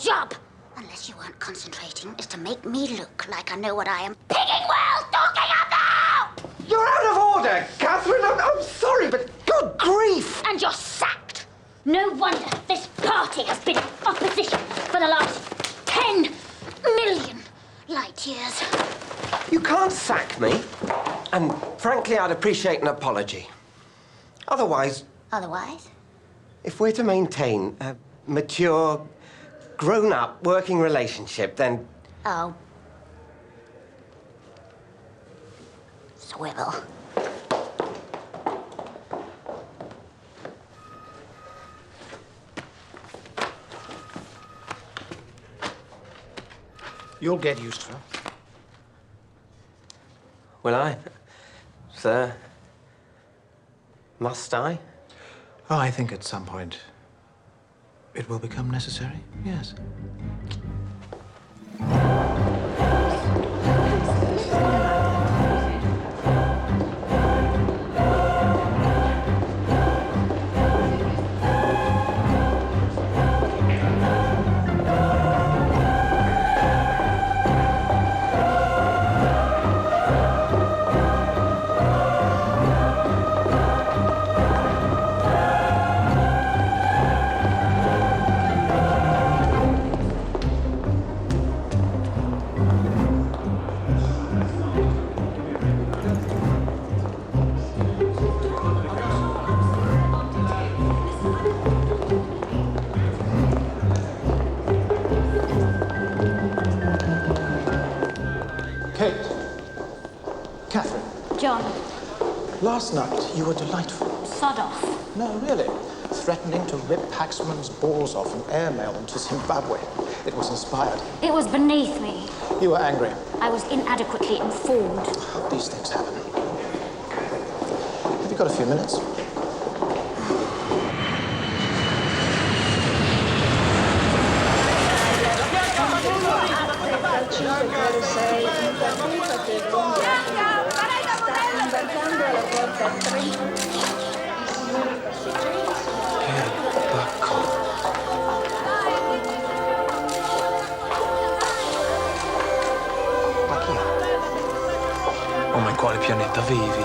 job! Unless you weren't concentrating, is to make me look like I know what I am pigging well talking about! You're out of order, Catherine! I'm sorry, but good grief! And you're sacked! No wonder this party has been in opposition for the last 10 million light years. You can't sack me. And frankly, I'd appreciate an apology. Otherwise... Otherwise? If we're to maintain a mature, grown-up working relationship, then... Oh. Swivel. You'll get used to her. Will I? Sir? Must I? Oh, I think at some point it will become necessary, yes. Last night, you were delightful. Sod off. No, really. Threatening to rip Paxman's balls off and airmail them to Zimbabwe. It was inspired. It was beneath me. You were angry. I was inadequately informed. These things happen. Have you got a few minutes? Oh, ma in quale pianeta vivi?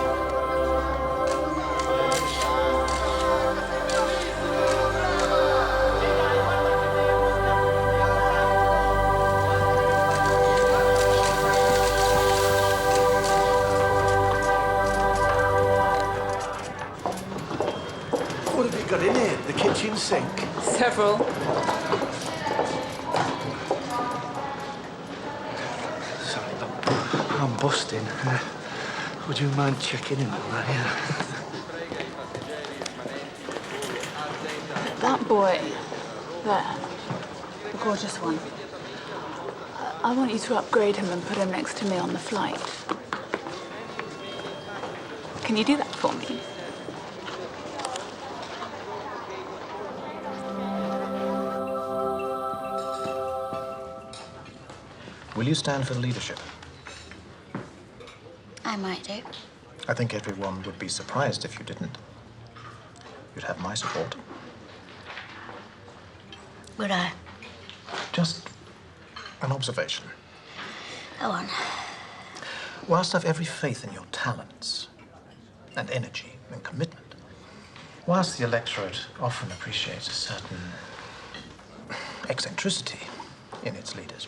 What have you got in here? The kitchen sink? Several. Sorry, look, I'm busting. Would you mind checking in on that? Yeah. That boy, there, the gorgeous one, I want you to upgrade him and put him next to me on the flight. Can you do that for me? Will you stand for the leadership? I might do. I think everyone would be surprised if you didn't. You'd have my support. Would I? Just an observation. Go on. Whilst I've every faith in your talents and energy and commitment, whilst the electorate often appreciates a certain eccentricity in its leaders,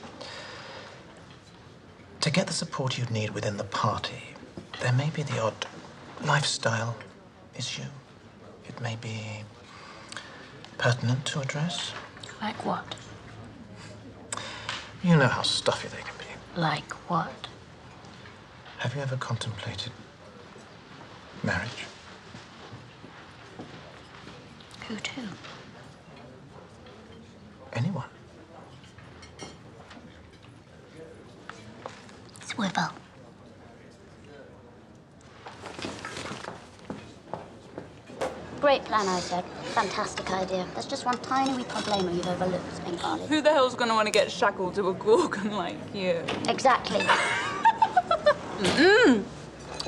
to get the support you'd need within the party, there may be the odd lifestyle issue. It may be pertinent to address. Like what? You know how stuffy they can be. Like what? Have you ever contemplated marriage? Who to? Anyone? Swivel. Great plan, I said. Fantastic idea. There's just one tiny wee problemo you've overlooked, Bengali. Who the hell's gonna want to get shackled to a gorgon like you? Exactly.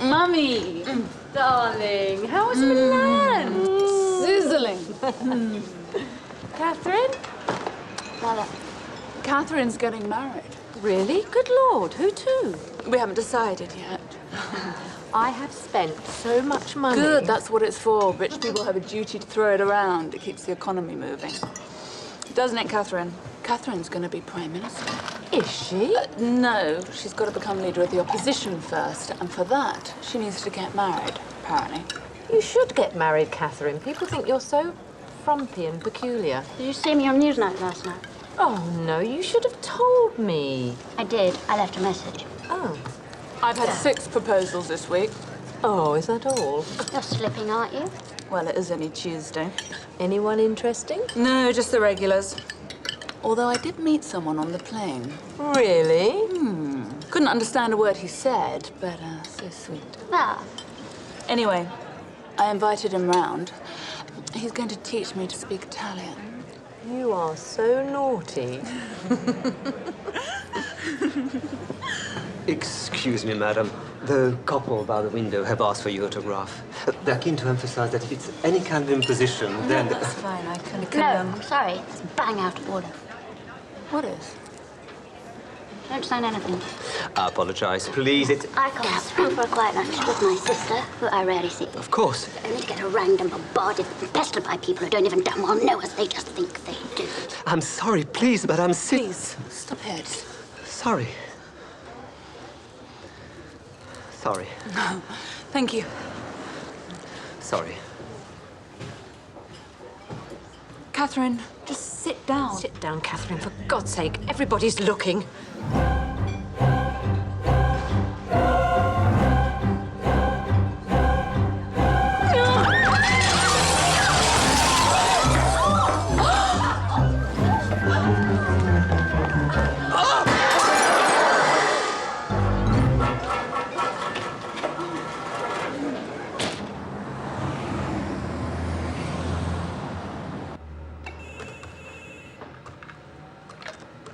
Mummy! Darling, how was Milan? Sizzling. Catherine? Love it. Catherine's getting married. Really? Good Lord, who to? We haven't decided yet. I have spent so much money. Good, that's what it's for. Rich people have a duty to throw it around. It keeps the economy moving. Doesn't it, Catherine? Catherine's going to be Prime Minister. Is she? No, she's got to become leader of the opposition first, and for that, she needs to get married, apparently. You should get married, Catherine. People think you're so frumpy and peculiar. Did you see me on Newsnight last night? Oh, no, you should have told me. I did. I left a message. Oh. I've had 6 proposals this week. Oh, is that all? You're slipping, aren't you? Well, it is only Tuesday. Anyone interesting? No, just the regulars. Although I did meet someone on the plane. Really? Couldn't understand a word he said, but so sweet. Ah, Anyway, I invited him round. He's going to teach me to speak Italian. You are so naughty. Excuse me, madam. The couple by the window have asked for your autograph. They're keen to emphasize that if it's any kind of imposition, then... That's fine. I can... no, I'm sorry. It's bang out of order. What is? Don't sign anything. I apologize. Please, it... I come through for a quiet lunch with my sister, who I rarely see. Of course. I only get harangued and bombarded and pestered by people who don't even damn well know us. They just think they do. I'm sorry, please, but I'm sick. Please, stop it. Sorry. Sorry. No, thank you. Sorry. Catherine, just sit down. Sit down, Catherine, for God's sake. Everybody's looking.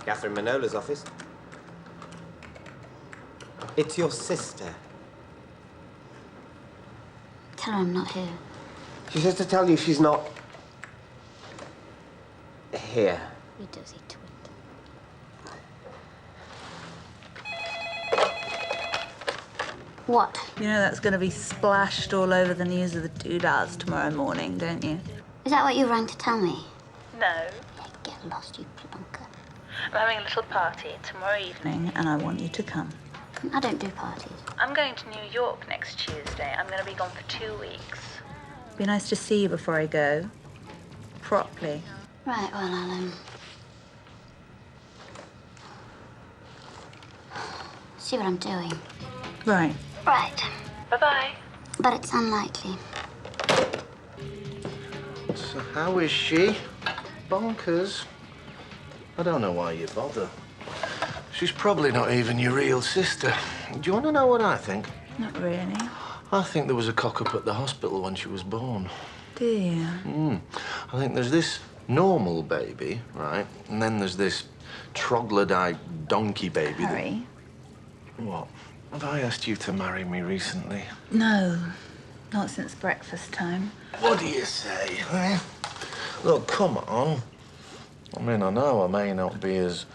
Catherine Manola's office. It's your sister. Tell her I'm not here. She says to tell you she's not... here. You dozy twit. What? You know that's going to be splashed all over the news of the doodads tomorrow morning, don't you? Is that what you rang to tell me? No. Yeah, get lost, you plonker. I'm having a little party tomorrow evening, and I want you to come. I don't do parties. I'm going to New York next Tuesday. I'm going to be gone for 2 weeks. Be nice to see you before I go. Properly. Right, well, I'll, see what I'm doing. Right. Right. Bye-bye. But it's unlikely. So how is she? Bonkers. I don't know why you bother. She's probably not even your real sister. Do you want to know what I think? Not really. I think there was a cock-up at the hospital when she was born. Do you? I think there's this normal baby, right? And then there's this troglodyte donkey baby. Harry? What? Have I asked you to marry me recently? No. Not since breakfast time. What do you say, eh? Look, come on. I mean, I know I may not be as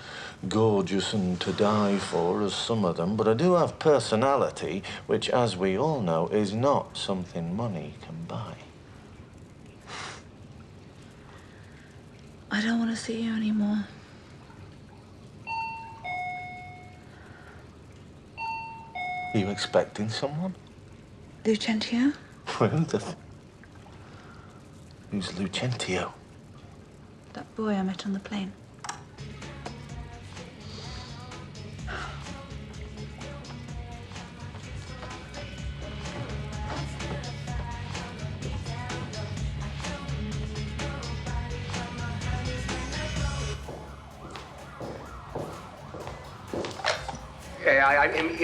gorgeous and to die for as some of them, but I do have personality, which, as we all know, is not something money can buy. I don't want to see you anymore. Are you expecting someone? Lucentio? Who's Lucentio? That boy I met on the plane.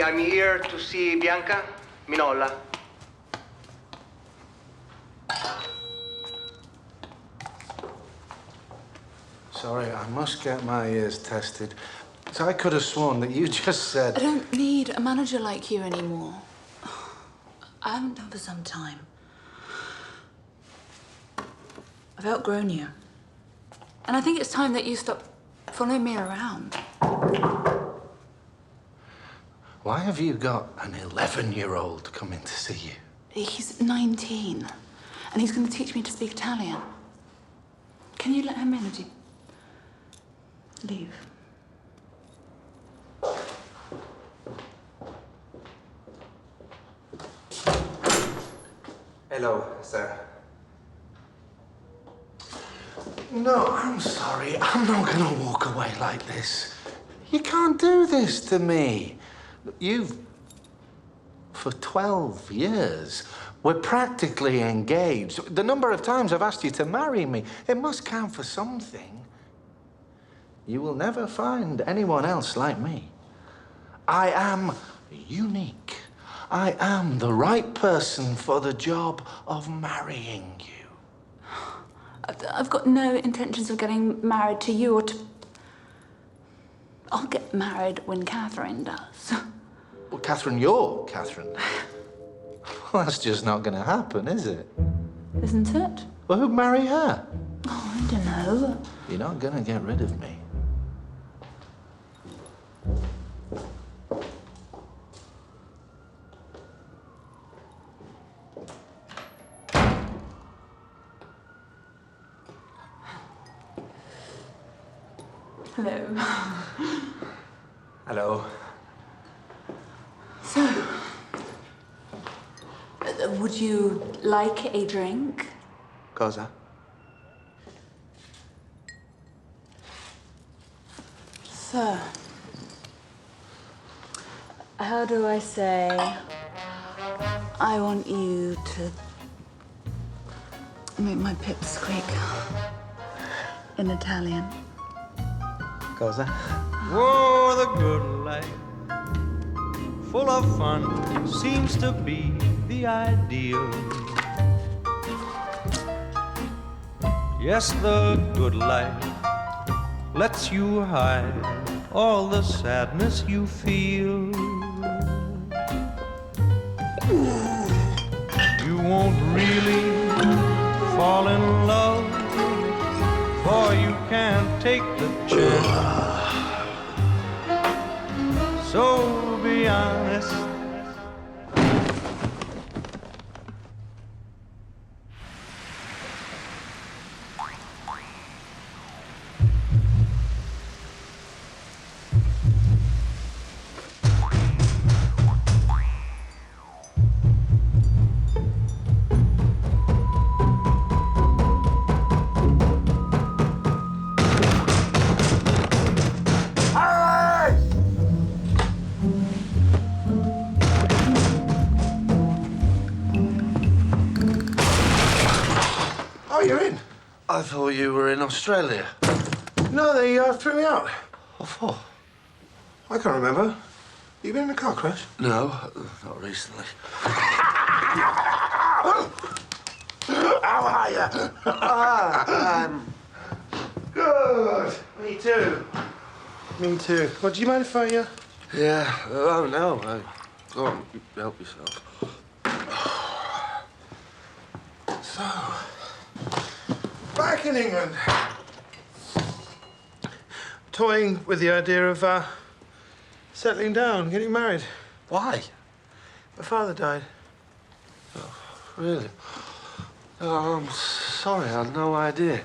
I'm here to see Bianca Minola. Sorry, I must get my ears tested. So I could have sworn that you just said... I don't need a manager like you anymore. I haven't done for some time. I've outgrown you. And I think it's time that you stop Follow me around. Why have you got an 11-year-old coming to see you? He's 19, and he's going to teach me to speak Italian. Can you let him in as you leave? Hello, sir. No, I'm sorry. I'm not going to walk away like this. You can't do this to me. For 12 years, we're practically engaged. The number of times I've asked you to marry me, it must count for something. You will never find anyone else like me. I am unique. I am the right person for the job of marrying you. I've got no intentions of getting married to you or to... I'll get married when Catherine does. Well, Catherine, you're Catherine. Well, that's just not going to happen, is it? Isn't it? Well, who'd marry her? Oh, I don't know. You're not going to get rid of me. Hello. Hello. So, would you like a drink? Cosa? Sir, how do I say? I want you to make my pips squeak in Italian. Cosa? Oh, the good life, full of fun, seems to be the ideal. Yes, the good life lets you hide all the sadness you feel. You won't really fall in love, for you can't take the chance. So be honest. Oh, you're in? I thought you were in Australia. No, they threw me out. What for? I can't remember. You been in a car crash? No, not recently. How are you? Good. Me too. Me too. Well, do you mind if I, Yeah, oh no. Go on, help yourself. So, back in England. Toying with the idea of, settling down, getting married. Why? My father died. Oh, really? Oh, I'm sorry, I had no idea.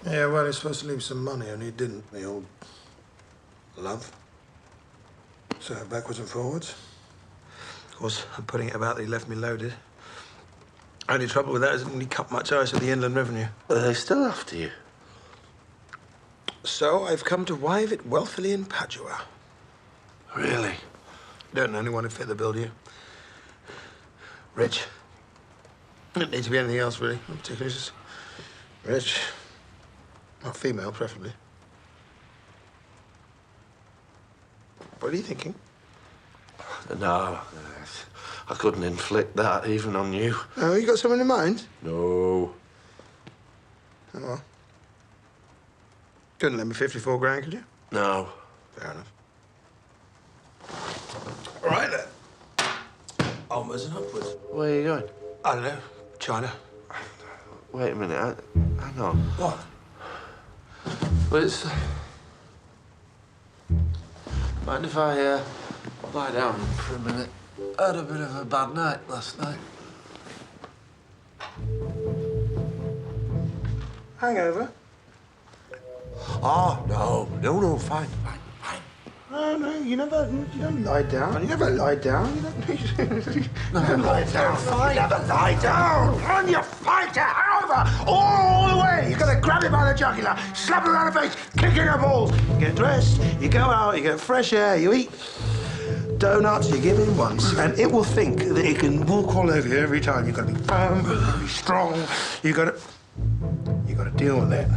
Yeah, well, he's supposed to leave some money, and he didn't, the old love. So, backwards and forwards. Of course, I'm putting it about that he left me loaded. Only trouble with that is it didn't cut much ice at the Inland Revenue. Are they still after you? So, I've come to wive it wealthily in Padua. Really? Don't know anyone who fit the bill, do you? Rich. Don't need to be anything else, really. Not particularly, just rich. Well, female, preferably. What are you thinking? No, I couldn't inflict that even on you. Oh, you got someone in mind? No. Oh, well. Couldn't lend me 54 grand, could you? No. Fair enough. All right, then. Onwards and upwards. Where are you going? I don't know. China. Wait a minute. Hang on. What? Well, Mind if I lie down for a minute? I had a bit of a bad night last night. Hangover? Oh, no, fine. No, you don't lie down. You never lie down. You don't lie down. Fine. You never lie down. Run your fight it over all the way. You're gonna grab him by the jugular, slap him around the face, kick in the balls. You get dressed, you go out, you get fresh air, you eat donuts, you give him once, and it will think that it can walk all over you every time. You've got to be firm, you've got to be strong. You got to deal with it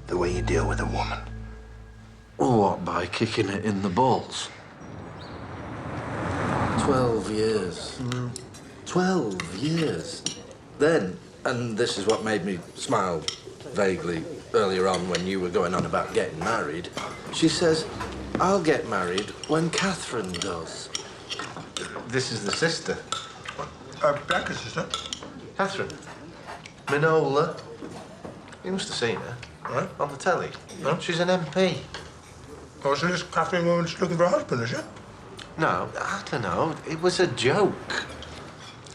the way you deal with a woman. What, by kicking it in the balls? 12 years. 12 years. Then, and this is what made me smile vaguely earlier on when you were going on about getting married, she says, I'll get married when Catherine does. This is the sister. Bianca's sister? Catherine. Minola. You must have seen her. Right. On the telly. No? She's an MP. Oh, so this Catherine woman's looking for a husband, is she? No, I don't know. It was a joke.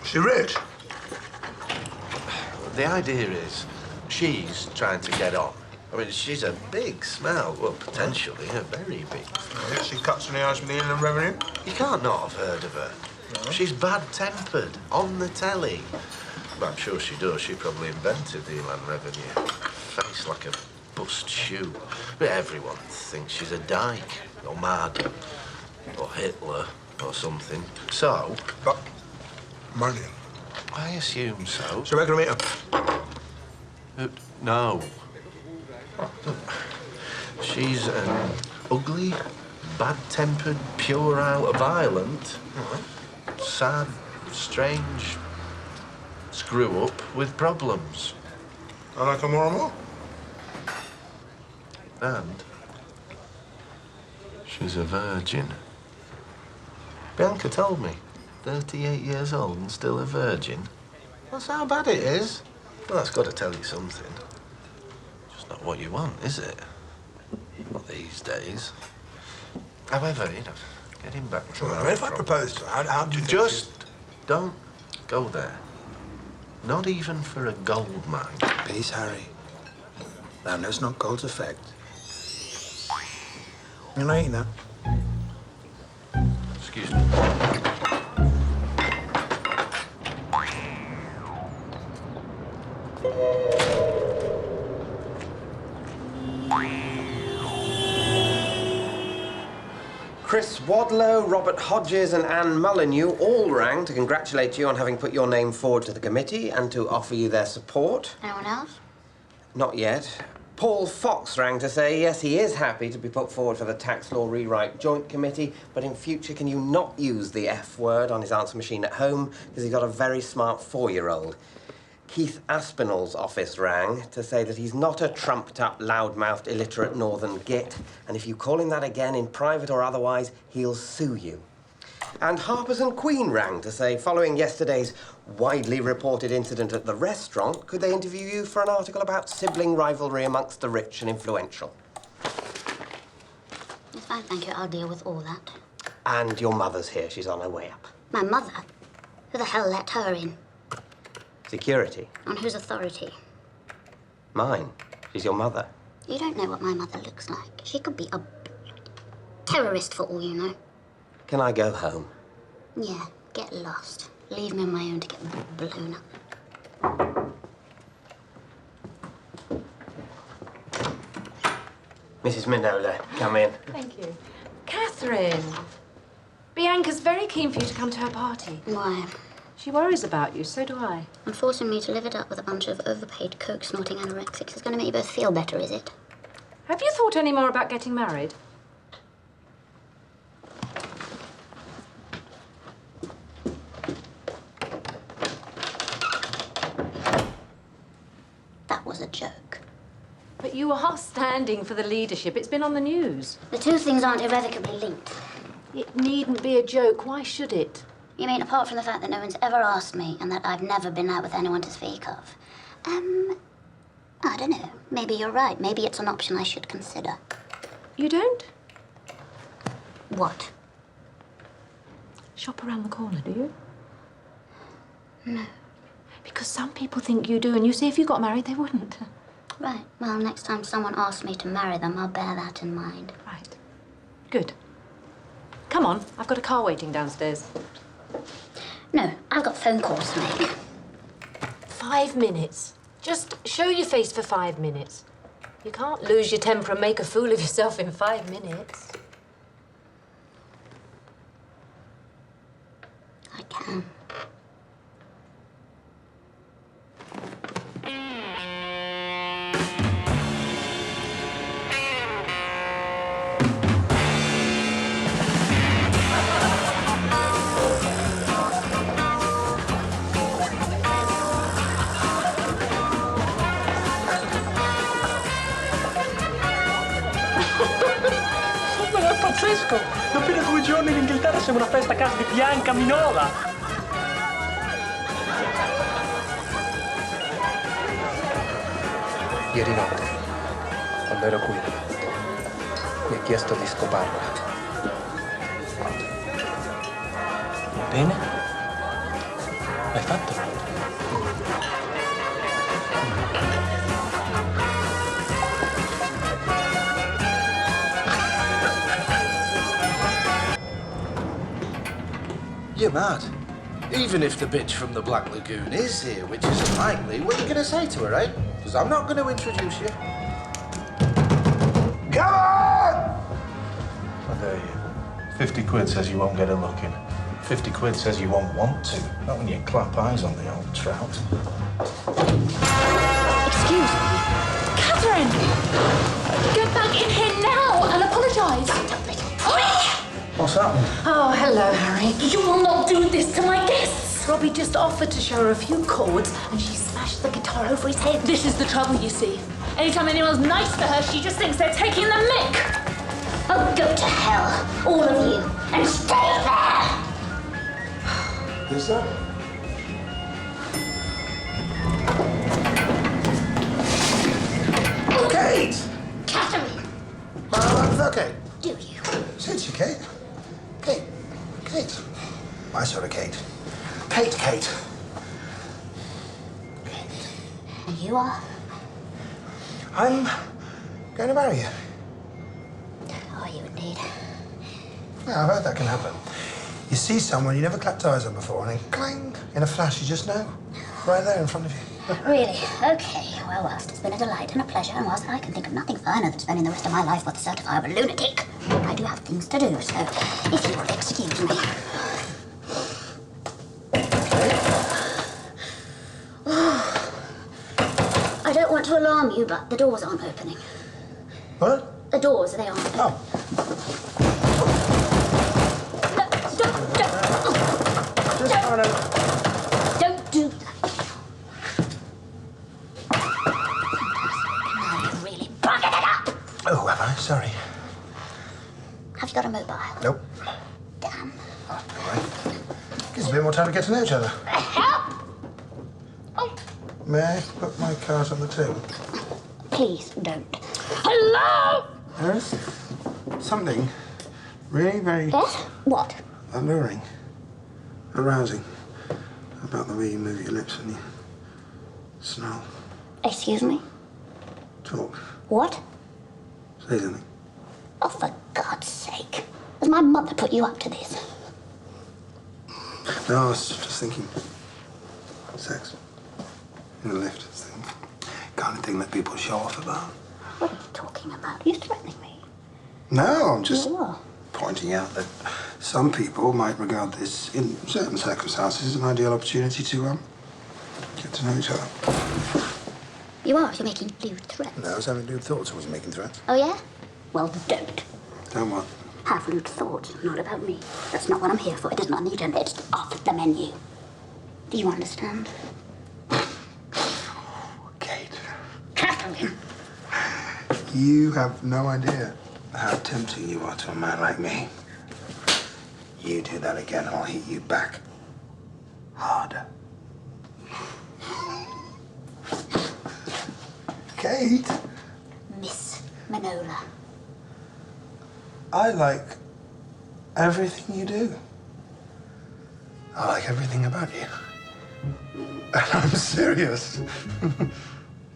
Is she rich? The idea is she's trying to get on. I mean, she's a big smell. Well, potentially a very big smell. Yeah, she cuts in the ice with the Inland Revenue. You can't not have heard of her. No. She's bad-tempered, on the telly. Well, I'm sure she does. She probably invented the Inland Revenue. Face like a bust shoe. But everyone thinks she's a dyke, or mad, or Hitler, or something. So... But money. I assume so. So we're going to meet her? No. She's ugly, bad-tempered, pure-out, violent, sad, strange, screw-up with problems. I like her more and more. And she's a virgin. Bianca told me. 38 years old and still a virgin. That's how bad it is. Well, that's got to tell you something. Just not what you want, is it? Not these days. However, you know, getting back to... Well, if I propose to her, how do you just don't go there. Not even for a gold mine. Peace, Harry. Thou knowest not gold's effect. You're not eating that. Excuse me. Chris Wadlow, Robert Hodges and Anne Mullineau all rang to congratulate you on having put your name forward to the committee and to offer you their support. Anyone else? Not yet. Paul Fox rang to say, yes, he is happy to be put forward for the Tax Law Rewrite Joint Committee, but in future can you not use the F word on his answer machine at home because he's got a very smart 4-year-old. Keith Aspinall's office rang to say that he's not a trumped-up, loud-mouthed, illiterate northern git, and if you call him that again in private or otherwise, he'll sue you. And Harper's and Queen rang to say, following yesterday's widely reported incident at the restaurant, could they interview you for an article about sibling rivalry amongst the rich and influential? It's fine, thank you. I'll deal with all that. And your mother's here. She's on her way up. My mother? Who the hell let her in? Security. On whose authority? Mine. She's your mother. You don't know what my mother looks like. She could be a terrorist for all you know. Can I go home? Yeah, get lost. Leave me on my own to get blown up. Mrs. Minola, come in. Thank you. Catherine, Bianca's very keen for you to come to her party. Why? She worries about you, so do I. And forcing me to live it up with a bunch of overpaid, coke-snorting anorexics is going to make you both feel better, is it? Have you thought any more about getting married? That was a joke. But you are standing for the leadership. It's been on the news. The two things aren't irrevocably linked. It needn't be a joke. Why should it? You mean apart from the fact that no one's ever asked me and that I've never been out with anyone to speak of? I don't know. Maybe you're right. Maybe it's an option I should consider. You don't? What? Shop around the corner, do you? No. Because some people think you do, and you see, if you got married, they wouldn't. Right. Well, next time someone asks me to marry them, I'll bear that in mind. Right. Good. Come on, I've got a car waiting downstairs. No, I've got phone calls to make. 5 minutes. Just show your face for 5 minutes. You can't lose your temper and make a fool of yourself in 5 minutes. I can. Pazzesco! Da appena 2 giorni in Inghilterra siamo una festa a casa di Bianca Minola! Ieri notte, quando ero qui, mi ha chiesto di scoparla. Bene? L'hai fatto? You're mad. Even if the bitch from the Black Lagoon is here, which is likely, what are you going to say to her, eh? Because I'm not going to introduce you. Come on! I dare you. 50 quid says you won't get a look in. 50 quid says you won't want to. Not when you clap eyes on the old trout. Excuse me. Catherine! Get back in here now and apologise. What's happened? Oh, hello, Harry. You will not do this to my guests. Robbie just offered to show her a few chords, and she smashed the guitar over his head. This is the trouble, you see. Anytime anyone's nice to her, she just thinks they're taking the mick. Oh, go to hell, all of you, and stay there! Who's that? Kate! Catherine! Okay. Do you? Suits you, Kate. Kate. My sort of Kate. Kate. And you are? I'm going to marry you. Are you indeed? Yeah, I've heard that can happen. You see someone you never clapped eyes on before, and then clang, in a flash, you just know. Right there in front of you. Really? Okay. Well, whilst it's been a delight and a pleasure, and whilst I can think of nothing finer than spending the rest of my life with a certifiable lunatic, I do have things to do, so if you will excuse me. I don't want to alarm you, but the doors aren't opening. What? The doors, they aren't opening. Oh. Don't do that. Now you're really bugging it up. Oh, have I? Sorry. Have you got a mobile? Nope. Damn. Oh, all right. Gives a bit more time to get to know each other. Help! Oh. May I put my card on the table? Please don't. Hello? There is something really very... Yes? What? alluring, arousing about the way you move your lips and you snarl. Excuse me? Talk. What? Say something. Oh, for God's sake. Has my mother put you up to this? No, I was just thinking. Sex. In the lift. It's the kind of thing that people show off about. What are you talking about? Are you threatening me? No, I'm just You are. pointing out that some people might regard this, in certain circumstances, as an ideal opportunity to get to know each other. You are. You're making lewd threats. No, I was having lewd thoughts. I wasn't making threats. Oh, yeah? Well, don't. Don't what? Have lewd thoughts, not about me. That's not what I'm here for. It is not needed. It's off the menu. Do you understand? Kate. Catherine! You have no idea how tempting you are to a man like me. You do that again, I'll hit you back. Harder. Kate? Miss Manola. I like everything you do. I like everything about you. And I'm serious.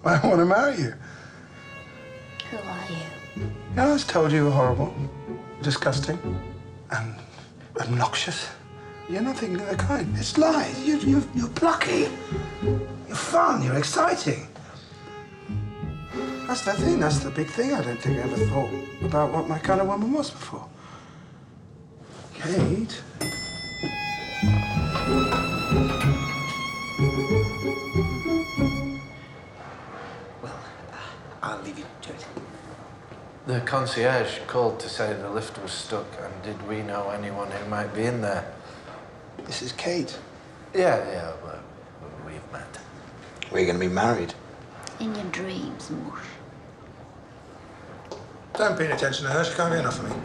I want to marry you. Who are you? I always told you were horrible, disgusting, and obnoxious. You're nothing of the kind. It's lies. You're plucky. You're fun. You're exciting. That's the thing. That's the big thing. I don't think I ever thought about what my kind of woman was before. Kate. Well, I'll leave you to it. The concierge called to say the lift was stuck, and did we know anyone who might be in there? This is Kate. Yeah, we've met. We're going to be married. In your dreams, mush. Don't pay any attention to her. She can't get enough of me.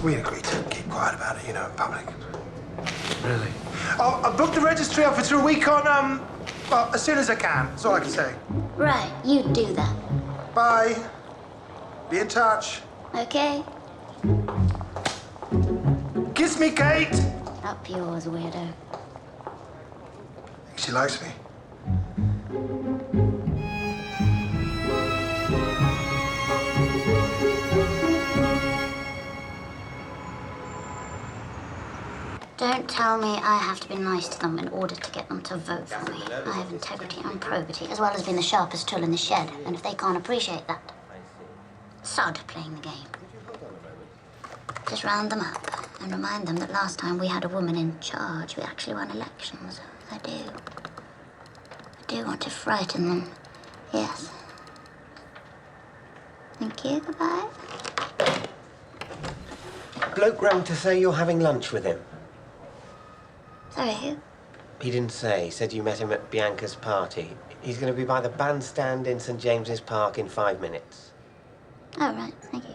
We agreed to keep quiet about it, you know, in public. Really? I'll book the registry office for a week on, well, as soon as I can. That's all I can say. Right, you do that. Bye. Be in touch. Okay? Kiss me, Kate. Up yours, weirdo. She likes me. Don't tell me I have to be nice to them in order to get them to vote for me. I have integrity and probity, as well as being the sharpest tool in the shed. And if they can't appreciate that, sod playing the game. Just round them up and remind them that last time we had a woman in charge, we actually won elections. I do want to frighten them. Yes. Thank you. Goodbye. Bloke rang to say you're having lunch with him. Sorry, who? He didn't say. He said you met him at Bianca's party. He's going to be by the bandstand in St. James's Park in 5 minutes. Oh, right. Thank you.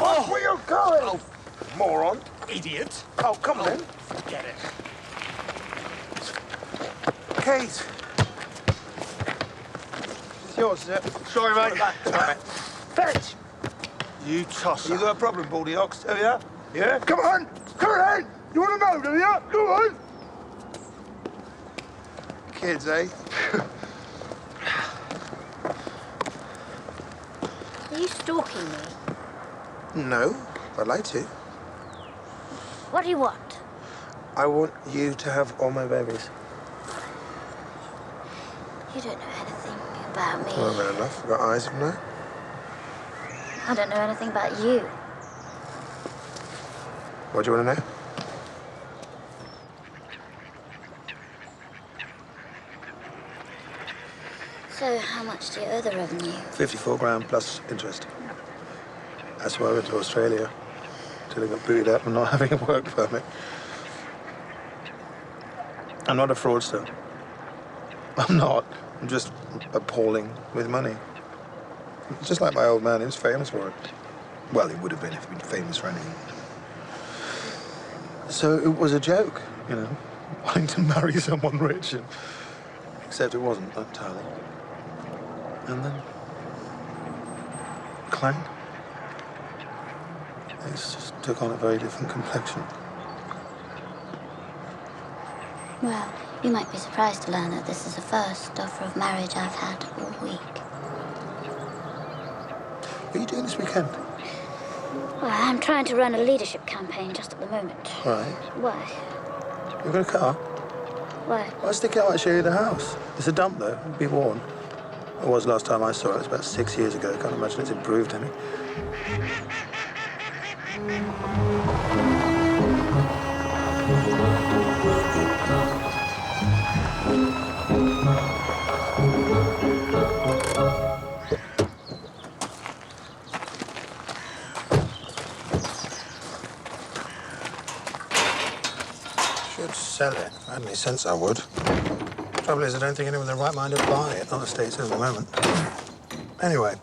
Oh, where you going? Oh, moron. Idiot. Oh, come on, then. Forget it. Kate. It's yours, is it? Sorry, mate. Sorry. Fetch. You tosser. You got a problem, Baldy Ox, have you? Yeah? Come on. Come on. You want to know, do you? Come on. Kids, eh? Are you stalking me? No, I'd like to. What do you want? I want you to have all my babies. You don't know anything about me. Well, fair enough. I've got eyes, haven't I? I don't know anything about you. What do you want to know? So, how much do you owe the revenue? 54 grand plus interest. That's why I went to Australia. Till I got booted up and not having a work permit. I'm not a fraudster. I'm not. I'm just appalling with money. Just like my old man, he was famous for it. Well, he would have been if he'd been famous for anything. So it was a joke, you know, wanting to marry someone rich. Except it wasn't entirely. And then Clang. It just took on a very different complexion. Well, you might be surprised to learn that this is the first offer of marriage I've had all week. What are you doing this weekend? Well, I'm trying to run a leadership campaign just at the moment. Right. Why? You've got a car? Why? I'll stick it out and show you the house. It's a dump, though. Be warned. It was last time I saw it. It was about 6 years ago. Can't imagine it's improved any. Makes sense, I would. Trouble is, I don't think anyone in their right mind would buy it, not the States at the moment. Anyway,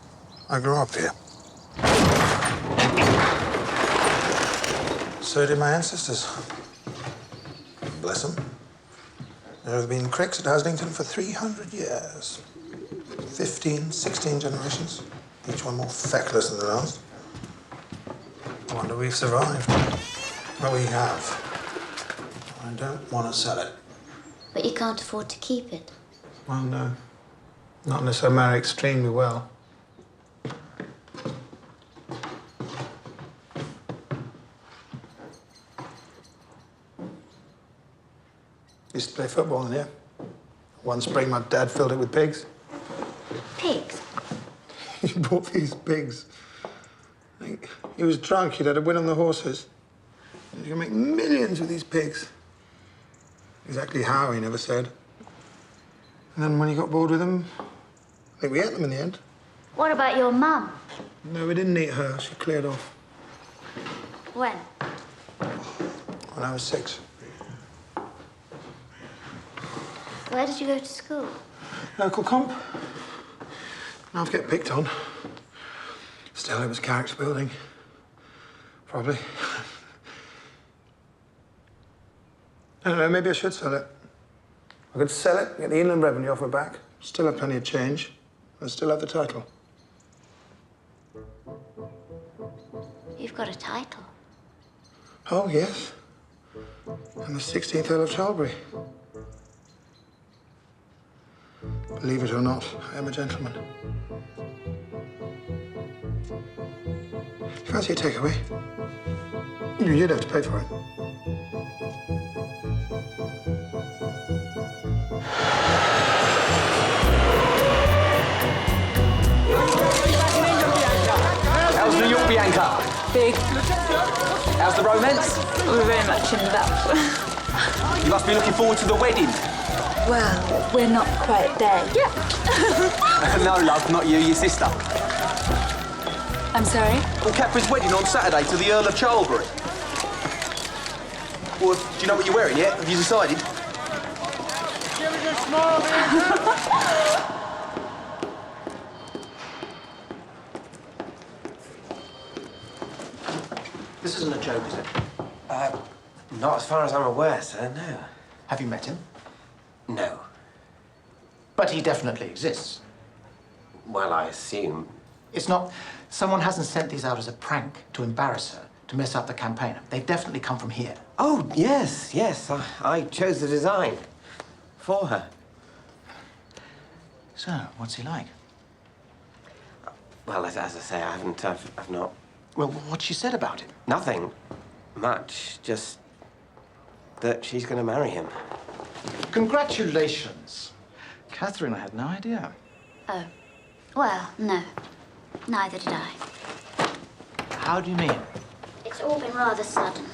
I grew up here. So did my ancestors. Bless them. There have been cricks at Haslington for 300 years. 15, 16 generations. Each one more feckless than the last. I wonder we've survived. Well, we have. I don't want to sell it. But you can't afford to keep it. Well, no. Not unless I marry extremely well. Used to play football in here. One spring, my dad filled it with pigs. Pigs? He bought these pigs. He was drunk. He'd had a win on the horses. He could make millions with these pigs. Exactly how, he never said. And then when he got bored with them, I think we ate them in the end. What about your mum? No, we didn't eat her. She cleared off. When? When I was 6. Where did you go to school? Local comp. I'll get picked on. Still, it was character building. Probably. I don't know, maybe I should sell it. I could sell it, get the inland revenue off my back, still have plenty of change, and still have the title. You've got a title. Oh, yes. I'm the 16th Earl of Chalbury. Believe it or not, I am a gentleman. Fancy a takeaway? You'd have to pay for it. How's New York, Bianca? Big. How's the romance? We're very much in love. You must be looking forward to the wedding. Well, we're not quite there yet. No, love, not you, your sister. I'm sorry? Well, Catherine's wedding on Saturday to the Earl of Chalbury. Well, do you know what you're wearing yet? Have you decided? Give us a small man. This isn't a joke, is it? Not as far as I'm aware, sir, no. Have you met him? No. But he definitely exists. Well, I assume. It's not... Someone hasn't sent these out as a prank to embarrass her, to mess up the campaign. They've definitely come from here. Oh, yes, yes. I chose the design for her. So, what's he like? Well, as I say, I've not... Well, what's she said about him? Nothing much, just that she's going to marry him. Congratulations. Catherine, I had no idea. Oh. Well, no. Neither did I. How do you mean? It's all been rather sudden.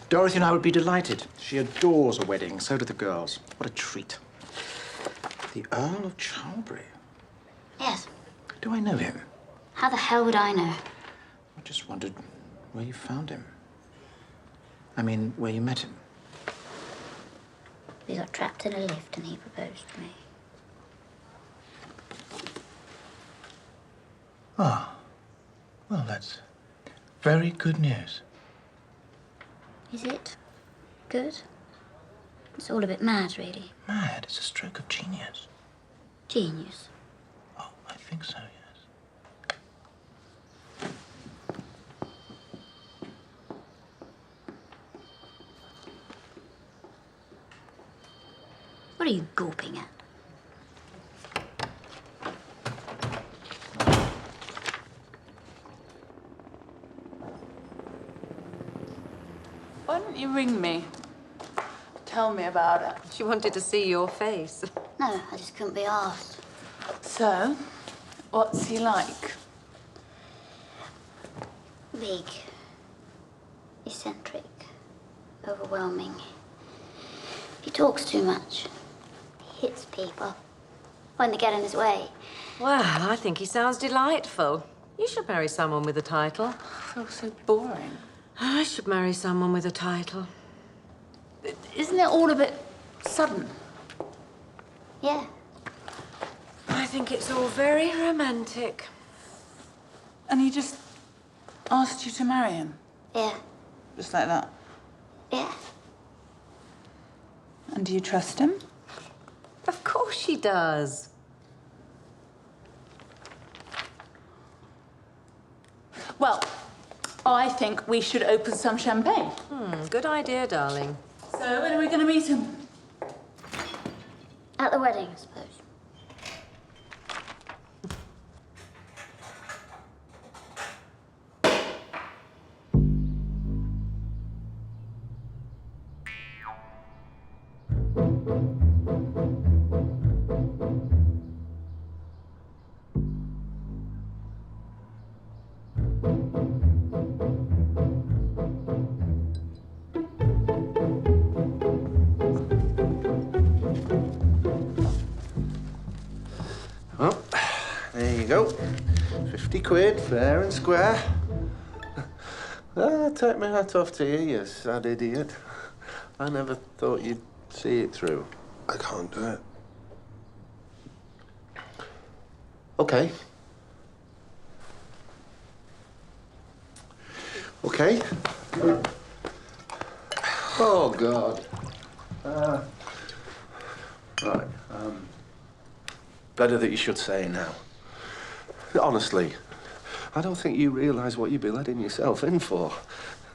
Dorothy and I would be delighted. She adores a wedding, so do the girls. What a treat. The Earl of Chalbury. Yes. Do I know him? How the hell would I know? I just wondered where you found him. I mean, where you met him. We got trapped in a lift and he proposed to me. Ah. Well, that's very good news. Is it good? It's all a bit mad, really. Mad? It's a stroke of genius. Genius. Oh, I think so, yes. What are you gawping at? Why don't you ring me? Tell me about it. She wanted to see your face. No, I just couldn't be asked. So, what's he like? Big. Eccentric. Overwhelming. He talks too much. He hits people when they get in his way. Well, I think he sounds delightful. You should marry someone with a title. Feels so boring. I should marry someone with a title. Isn't it all a bit sudden? Yeah. I think it's all very romantic. And he just asked you to marry him? Yeah. Just like that? Yeah. And do you trust him? Of course she does. Well, I think we should open some champagne. Good idea, darling. So when are we going to meet him? At the wedding, I suppose. Well, there you go. 50 quid, fair and square. Take my hat off to you, you sad idiot. I never thought you'd see it through. I can't do it. Okay. Okay. Oh, God. Right. Better that you should say now. Honestly, I don't think you realise what you'd be letting yourself in for.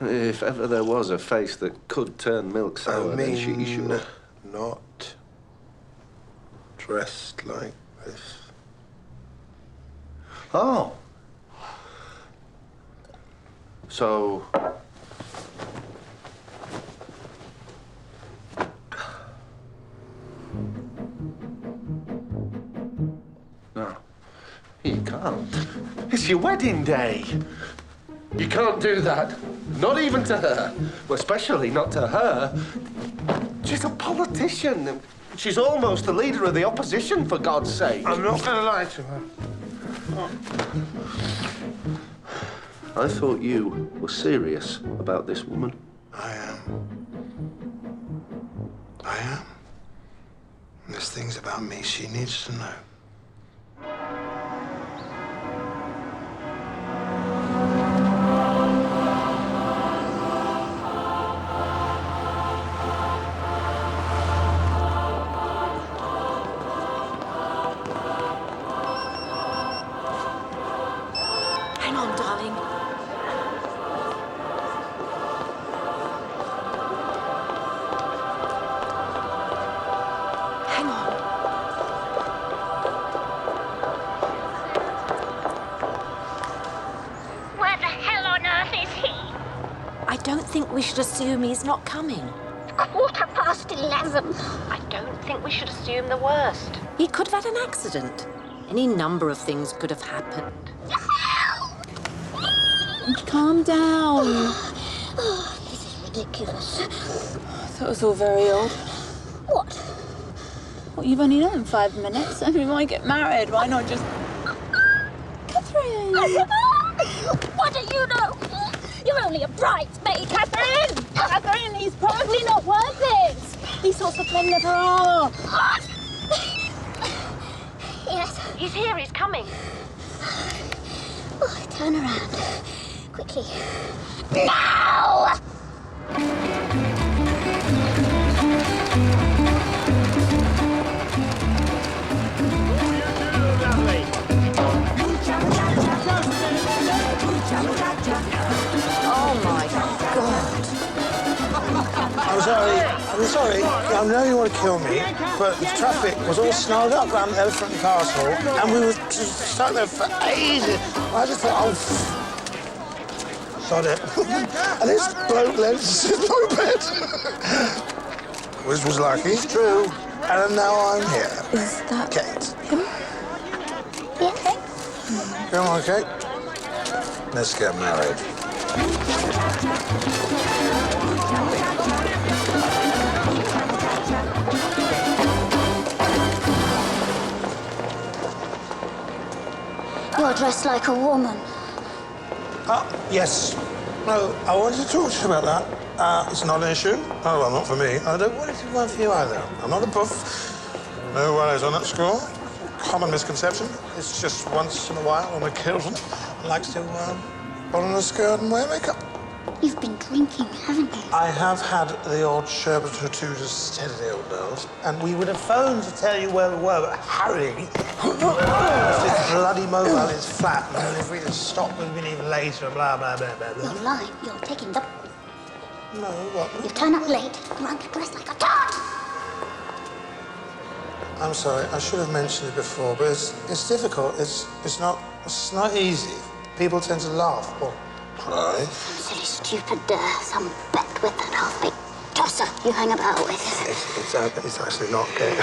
If ever there was a face that could turn milk sour, then she should. Not dressed like this. Oh. So... No. You can't. It's your wedding day. You can't do that. Not even to her. Well, especially not to her. She's a politician. She's almost the leader of the opposition, for God's sake. I'm not going to lie to her. I thought you were serious about this woman. I am. I am. And there's things about me she needs to know. Hang on, darling. Hang on. Where the hell on earth is he? I don't think we should assume he's not coming. 11:15. I don't think we should assume the worst. He could have had an accident. Any number of things could have happened. Calm down. This is ridiculous. I thought it was all very old. What? Well, you've only known 5 minutes. I mean, why get married? Why not just... Catherine! What do you know? You're only a bridesmaid, Catherine! Catherine, he's probably not worth it. These sorts of men never are. What? Yes. He's here, he's coming. Oh, turn around. Quickly. Now! Oh, my God. I'm sorry. I know you want to kill me, but the traffic was all snarled up around Elephant and Castle, and we were just stuck there for ages. I just thought, oh, sod it. And this bloke lends his moped. Which was lucky. It's true. And now I'm here. Is that Kate. him? Yeah, okay. Come on, Kate. Let's get married. You're dressed like a woman. Ah, yes. No, I wanted to talk to you about that. It's not an issue. Oh, well, not for me. I don't want it to be one for you either. I'm not a buff. No worries on that score. Common misconception. It's just once in a while when we're children, likes to put on a skirt and wear makeup. You've been drinking, haven't you? I have had the odd sherbet or two to steady the old nerves, and we would have phoned to tell you where we were, but Harry, this bloody mobile is flat, and if we'd have stopped, we'd have been even later, blah, blah, blah, blah, blah. You're lying. You're taking the... No, what? You turn up late, run dressed like a tart. I'm sorry, I should have mentioned it before, but it's difficult. It's not easy. People tend to laugh or cry. Some silly, stupid, some bet with that half-baked tosser you hang about with. It's actually not gay. It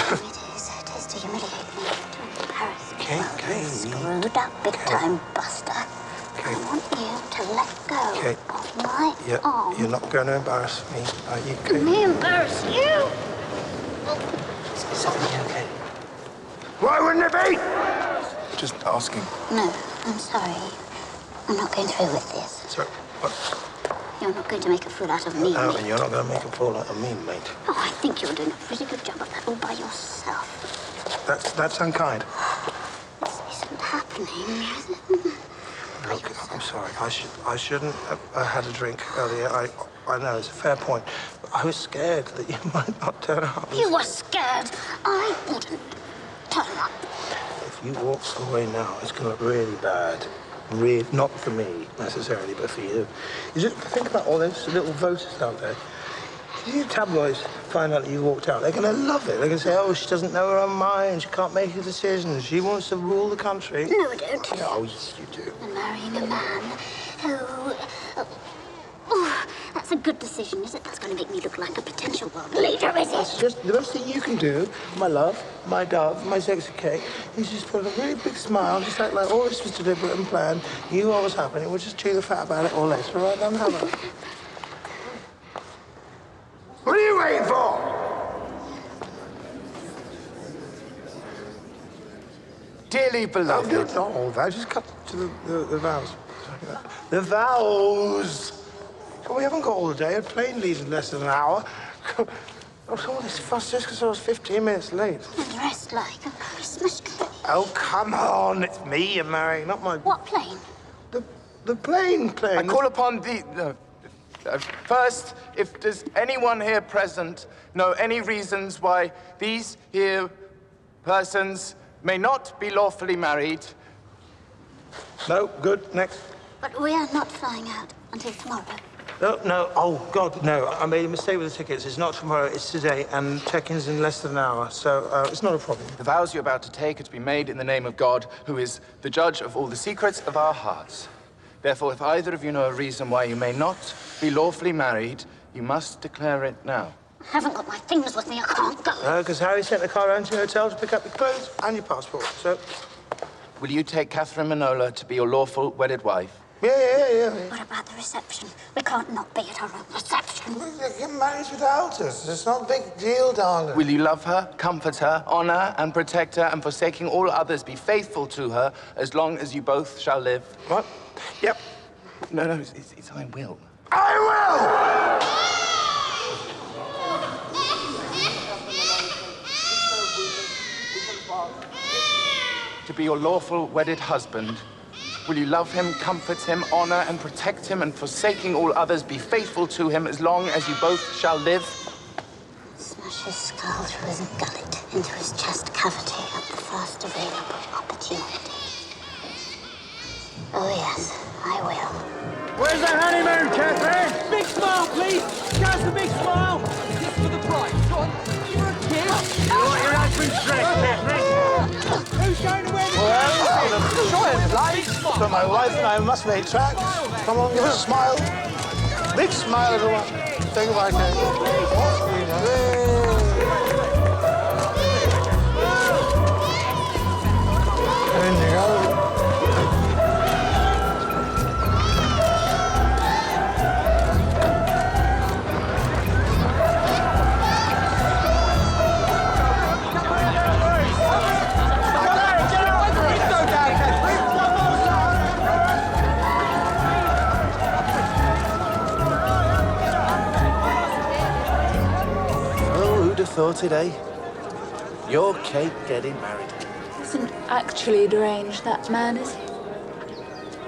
is to humiliate me, to embarrass me. Kate. Screwed up big-time buster. I want you to let go Kate. of my arm. You're not going to embarrass me, are you, Kate? Me embarrass you? Is everything okay? Why wouldn't it be? Just asking. No, I'm sorry. I'm not going through with this. Sorry, what? You're not going to make a fool out of me, No, mate. and you're not going to make a fool out of me, mate. Oh, I think you're doing a pretty good job of that all by yourself. That's unkind. This isn't happening. Look, I'm sorry. I shouldn't have had a drink earlier. I know, it's a fair point. But I was scared that you might not turn up. You were scared. I wouldn't turn up. If you walk away now, it's going to look really bad. Really, not for me, necessarily, but for you. You just think about all those little voters out there. If you tabloids find out that you walked out, they're going to love it. They're going to say, oh, she doesn't know her own mind. She can't make a decision. She wants to rule the country. No, I don't. Oh, yes, you do. And marrying a man who... Oh, that's a good decision, is it? That's going to make me look like a potential world leader, is it? It's just the best thing you can do, my love, my dove, my sexy cake, is just put on a really big smile, just like all this was deliberate and planned. You know what was happening. We'll just chew the fat about it all later, all right? I'm having it. What are you waiting for? Dearly beloved. Oh, not all that. Just cut to the vows. The vows! We haven't got all the day. A plane leaves in less than an hour. What's all this fuss just because I was 15 minutes late? And dressed like a Christmas tree. Oh, come on. It's me you're marrying, not my... What plane? The plane. I call upon the... first, if does anyone here present know any reasons why these here persons may not be lawfully married? No, good. Next. But we are not flying out until tomorrow. No. Oh, God, no. I made a mistake with the tickets. It's not tomorrow, it's today, and check-in's in less than an hour, so it's not a problem. The vows you're about to take are to be made in the name of God, who is the judge of all the secrets of our hearts. Therefore, if either of you know a reason why you may not be lawfully married, you must declare it now. I haven't got my things with me. I can't go. Because Harry sent the car around to your hotel to pick up your clothes and your passport, so... Will you take Catherine Manola to be your lawful wedded wife? Yeah. What about the reception? We can't not be at our own reception. They get married without us. It's not a big deal, darling. Will you love her, comfort her, honor and protect her, and forsaking all others, be faithful to her as long as you both shall live? What? Yep. No, it's I will. I will! To be your lawful wedded husband, will you love him, comfort him, honor and protect him, and forsaking all others, be faithful to him as long as you both shall live? Smash his skull through his gullet into his chest cavity at the first available opportunity. Oh, yes, I will. Where's the honeymoon, Catherine? Big smile, please. Just a big smile. Just for the price. Go on. You're a kid. You want your husband's dress, Catherine? Who's going to wear the Well, show him, like. So my wife and I must make tracks. Come on, give us a smile. Big smile, everyone. Say goodbye, Kate. In you go. sorted, eh? Your Kate getting married. Isn't actually deranged, that man, is he?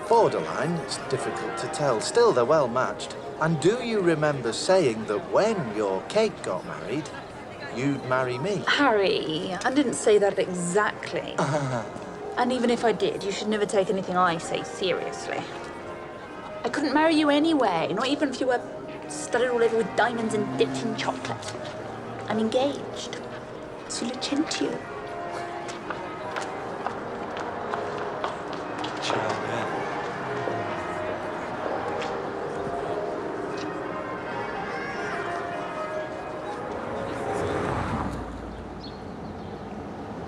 Borderline, it's difficult to tell. Still, they're well matched. And do you remember saying that when your Kate got married, you'd marry me? Harry, I didn't say that exactly. And even if I did, you should never take anything I say seriously. I couldn't marry you anyway, not even if you were studded all over with diamonds and dipped in chocolate. I'm engaged. Sulle Centio.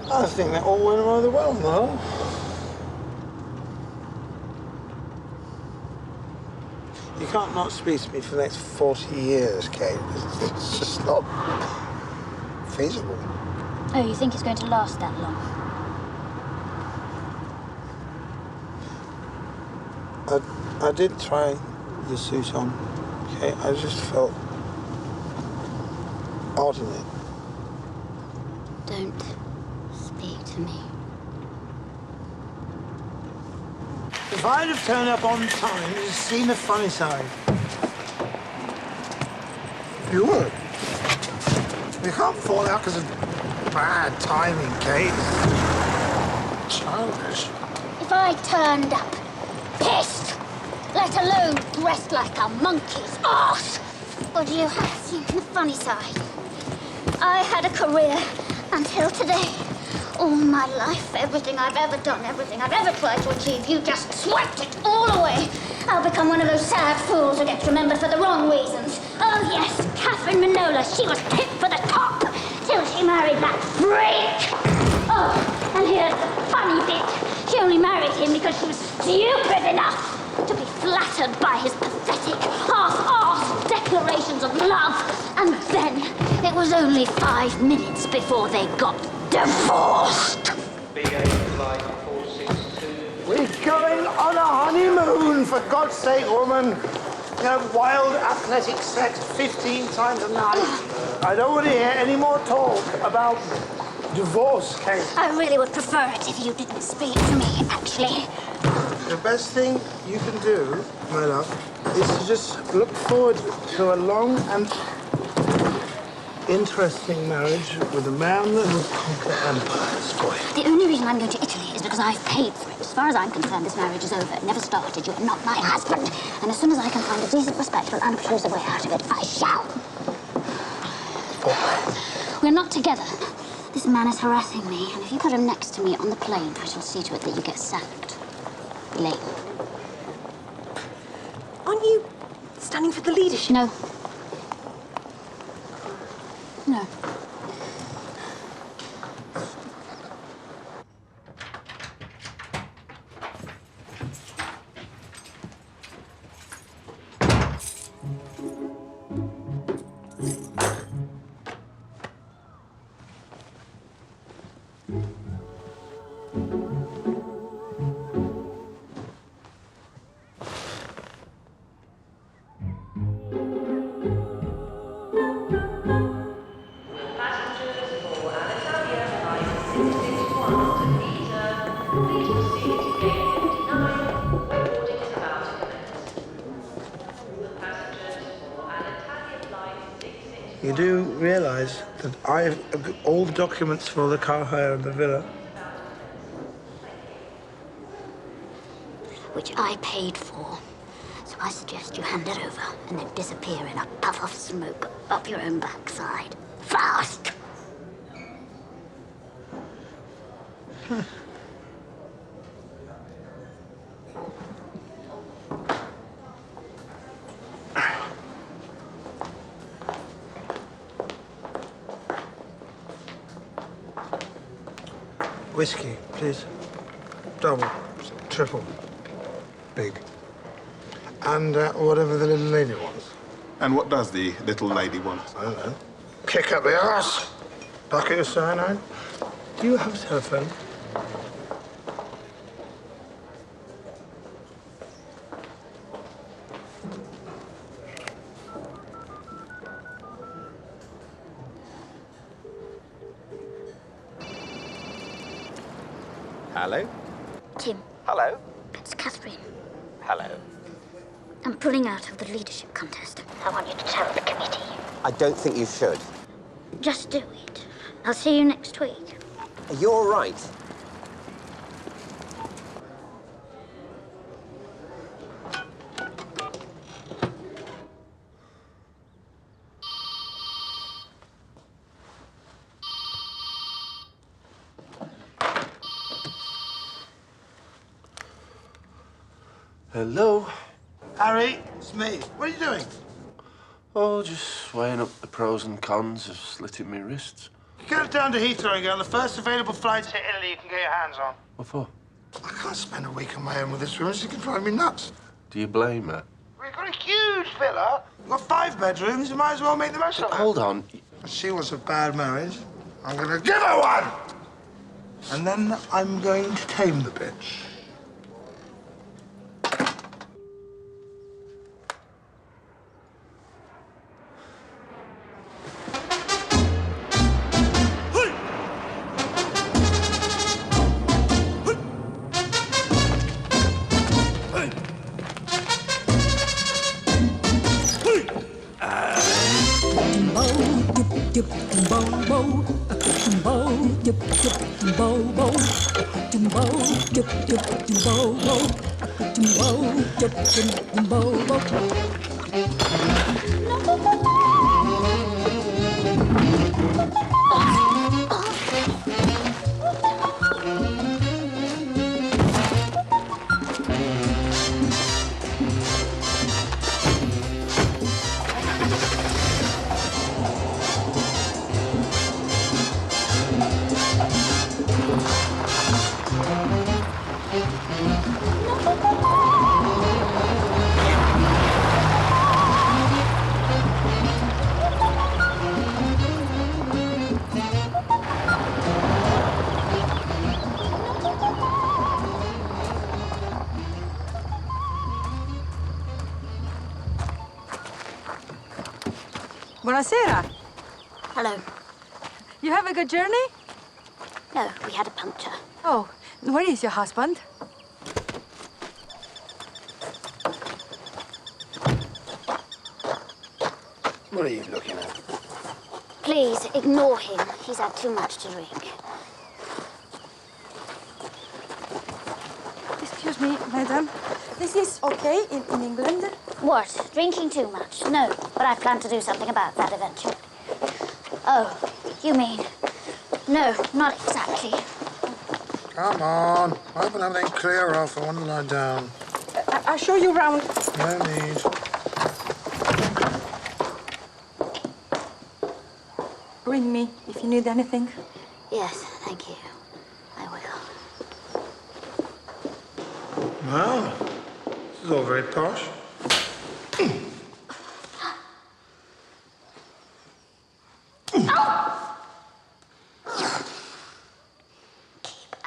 I think that all went rather well, though. You can't not speak to me for the next 40 years, Kate. It's just not feasible. Oh, you think it's going to last that long? I did try the suit on, Kate. I just felt odd in it. Don't speak to me. If I'd have turned up on time, you'd have seen the funny side. You would. We can't fall out because of bad timing, Kate. Childish. If I turned up pissed, let alone dressed like a monkey's arse, would you have seen the funny side? I had a career until today. All my life, everything I've ever done, everything I've ever tried to achieve, you just swept it all away. I'll become one of those sad fools who gets remembered for the wrong reasons. Oh yes, Catherine Minola, she was picked for the top till she married that freak. Oh, and here's the funny bit. She only married him because she was stupid enough to be flattered by his pathetic, half-arsed declarations of love. And then it was only 5 minutes before they got divorced. We're going on a honeymoon, for God's sake, woman. You know, wild athletic sex 15 times a night. I don't want to hear any more talk about divorce, Kate. I really would prefer it if you didn't speak to me, actually. The best thing you can do, my love, is to just look forward to a long and interesting marriage with a man that will conquer empires for you. The only reason I'm going to Italy is because I've paid for it. As far as I'm concerned, this marriage is over. It never started. You are not my husband. And as soon as I can find a decent, respectable, unobtrusive way out of it, I shall. We're not together. This man is harassing me, and if you put him next to me on the plane, I shall see to it that you get sacked. Late. Aren't you standing for the leadership? No. No. You do realise that I've all the documents for the car hire and the villa? Which I paid for. So I suggest you hand it over and then disappear in a puff of smoke up your own backside. Fast! Whiskey, please. Double, triple, big. And whatever the little lady wants. And what does the little lady want? I don't know. Kick up the arse. Bucket of cyanide. Do you have a telephone? Hello? Tim, Hello? it's Catherine. Hello? I'm pulling out of the leadership contest. I want you to tell the committee. I don't think you should. Just do it. I'll see you next week. You're right. Hello? Harry, it's me. What are you doing? Oh, just weighing up the pros and cons of slitting my wrists. Get down to Heathrow and get on the first available flight to Italy you can get your hands on. What for? I can't spend a week on my own with this woman. She can drive me nuts. Do you blame her? We've got a huge villa. We've got 5 bedrooms. You might as well make the most of it. Hold on. She wants a bad marriage. I'm going to give her one! And then I'm going to tame the bitch. Buonasera. Hello. You have a good journey? No, we had a puncture. Oh, where is your husband? What are you looking at? Please, ignore him. He's had too much to drink. Excuse me, madam. This is okay in England? What? Drinking too much? No, but I plan to do something about that eventually. Oh, you mean... No, not exactly. Come on. I haven't had anything clear off. I want to lie down. I'll show you around. No need. Ring me if you need anything. Yes, thank you. I will. Well, this is all very posh.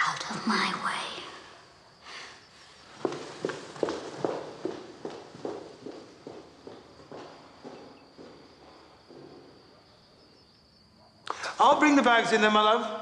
Out of my way. I'll bring the bags in then, my love.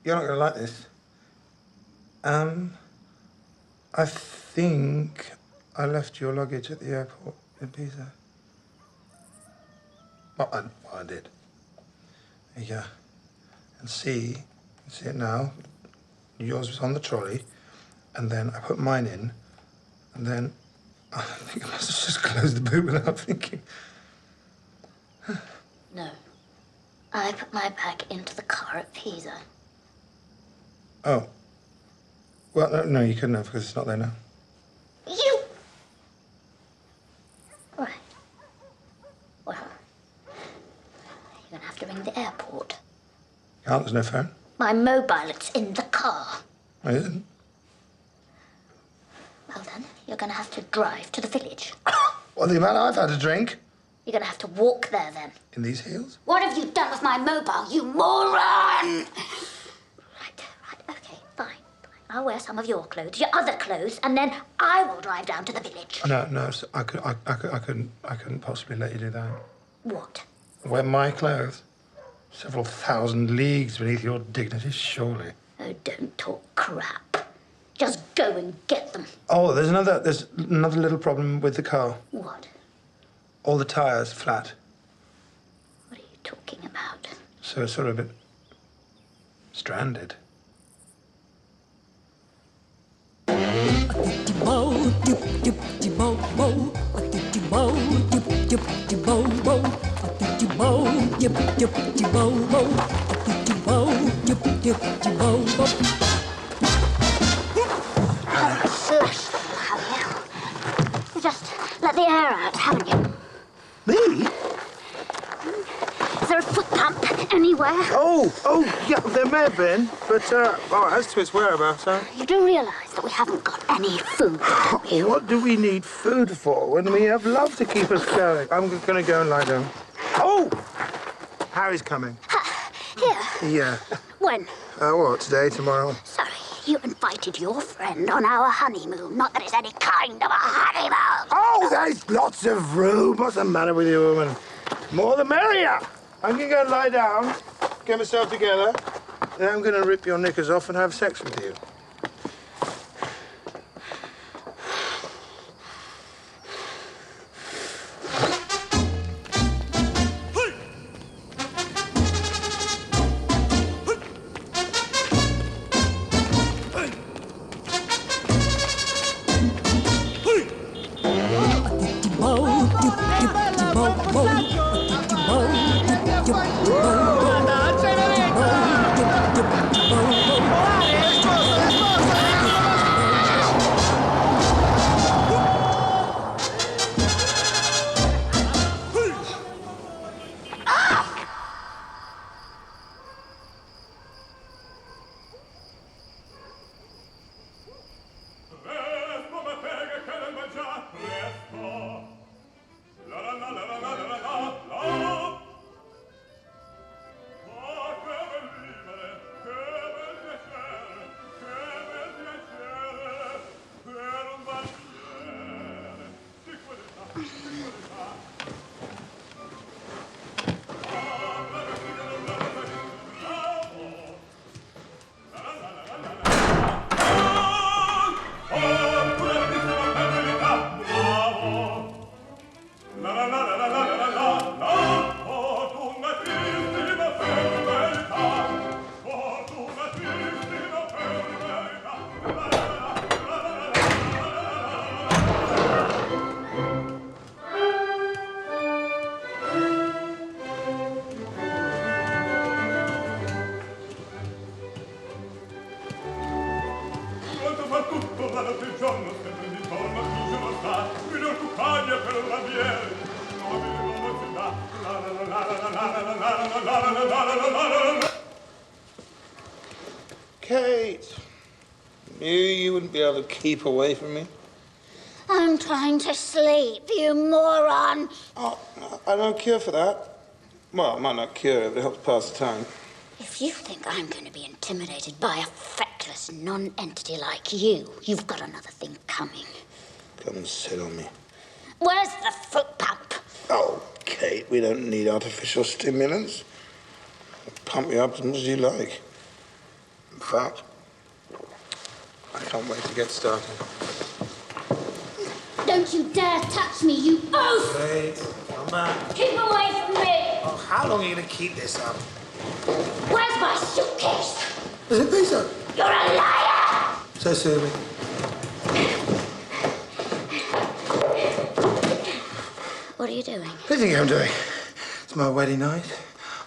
You're not going to like this. I think I left your luggage at the airport in Pisa. Well, I did. There you go. And see, you see it now. Yours was on the trolley, and then I put mine in, and then I think I must have just closed the boot without thinking. No. I put my bag into the car at Pisa. Oh. Well, no, you couldn't have, because it's not there now. You... Right. Well, you're going to have to ring the airport. Can't, there's no phone. My mobile, it's in the car. Oh, it isn't? Well then, you're going to have to drive to the village. Well, the amount I've had to drink. You're going to have to walk there then. In these heels? What have you done with my mobile, you moron? Right, okay, fine. I'll wear some of your clothes, your other clothes, and then I will drive down to the village. No, so I couldn't possibly let you do that. What? Wear my clothes? Several thousand leagues beneath your dignity, surely. Oh, don't talk crap. Just go and get them. Oh, there's another little problem with the car. What? All the tyres flat. What are you talking about? So it's sort of a bit stranded. Slush, have you? You just let the air out, haven't you? Me? Is there a foot pump anywhere? Oh, yeah, there may have been, but, as to its whereabouts, You do realise that we haven't got any food, don't you? What do we need food for when we have love to keep us going? I'm going to go and lie down. Oh! Harry's coming. Here? Yeah. When? What, today, tomorrow? Sorry, you invited your friend on our honeymoon. Not that it's any kind of a honeymoon. Oh, there's lots of room. What's the matter with you, woman? More the merrier. I'm going to go and lie down, get myself together, then I'm going to rip your knickers off and have sex with you. Kate, you wouldn't be able to keep away from me. I'm trying to sleep, you moron. Oh, I don't cure for that. Well, I might not cure it, but it helps pass the time. If you think I'm going to be intimidated by a feckless non-entity like you, you've got another thing coming. Come and sit on me. Where's the foot pump? Oh, Kate, we don't need artificial stimulants. Pump you up as much as you like. In fact, I can't wait to get started. Don't you dare touch me, you oaf! Kate, come back. Keep away from me! Oh, how long are you going to keep this up? Where's my suitcase? There's a pizza. You're a liar! So sue me. What are you doing? What do you think I'm doing? It's my wedding night.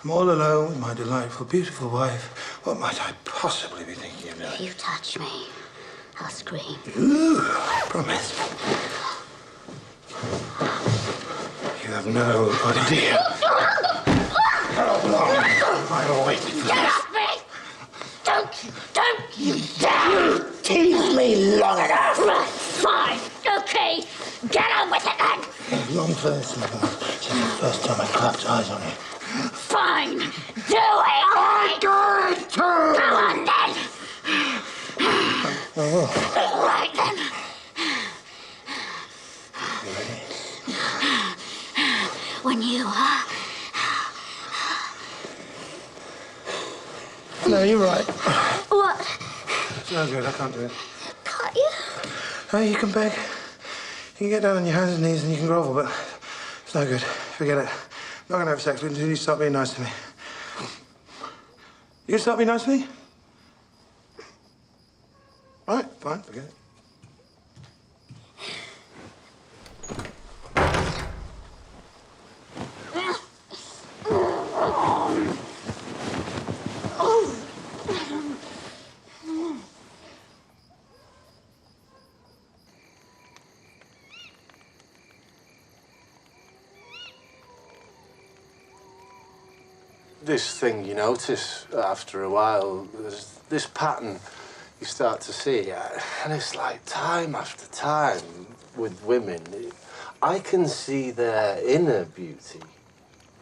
I'm all alone with my delightful, beautiful wife. What might I possibly be thinking of doing? If you touch me, I'll scream. Ooh, promise. You have no idea how long I've waited for Get this. off me! Don't you dare! You teased me long enough. Right, fine, okay. Get on with it then. I've longed for this since the first time I clapped eyes on you. Fine, do it. I'm going to. Come on then. Oh. Right then. You ready? When you are. No, you're right. What? It's no good. I can't do it. Can't you? No, you can beg. You can get down on your hands and knees and you can grovel, but it's no good. Forget it. I'm not going to have sex with you until you start being nice to me. You can start being nice to me? All right, fine, forget it. This thing you notice after a while, there's this pattern you start to see, and it's like time after time with women. I can see their inner beauty,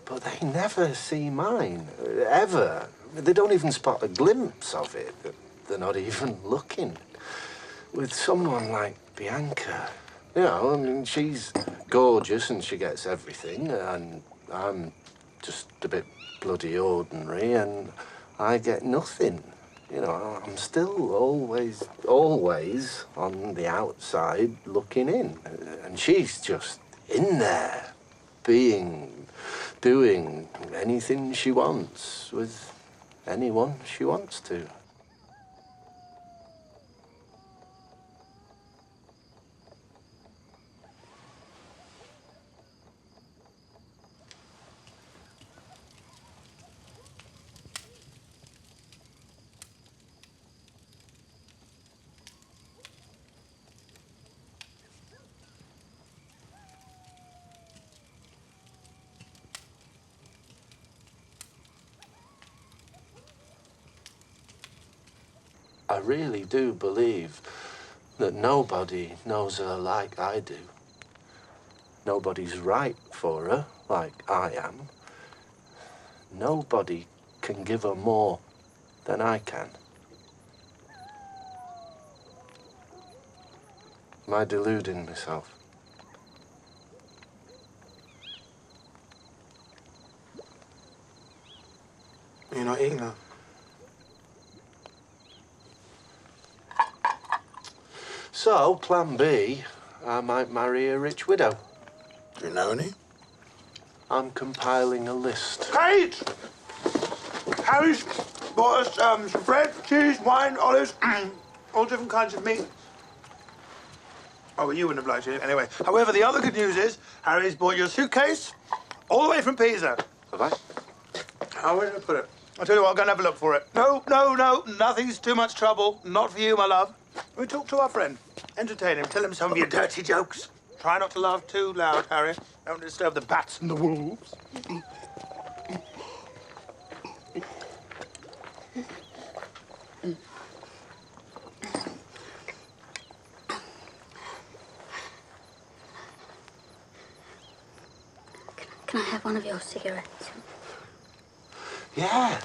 but they never see mine, ever. They don't even spot a glimpse of it. They're not even looking. With someone like Bianca, you know, I mean, she's gorgeous and she gets everything, and I'm just a bit bloody ordinary, and I get nothing. You know, I'm still always on the outside looking in. And she's just in there, doing anything she wants with anyone she wants to. I really do believe that nobody knows her like I do. Nobody's right for her like I am. Nobody can give her more than I can. Am I deluding myself? You're not eating that. So, plan B, I might marry a rich widow. Do you know any? I'm compiling a list. Kate! Harry's bought us some bread, cheese, wine, olives, all different kinds of meat. Oh, well, you wouldn't have liked it anyway. However, the other good news is Harry's bought you a suitcase all the way from Pisa. Have I? Oh, where did I put it? I'll tell you what, I'll go and have a look for it. No, nothing's too much trouble. Not for you, my love. We talk to our friend. Entertain him. Tell him some of your dirty jokes. Try not to laugh too loud, Harry. Don't disturb the bats and the wolves. Can I have one of your cigarettes? Yeah.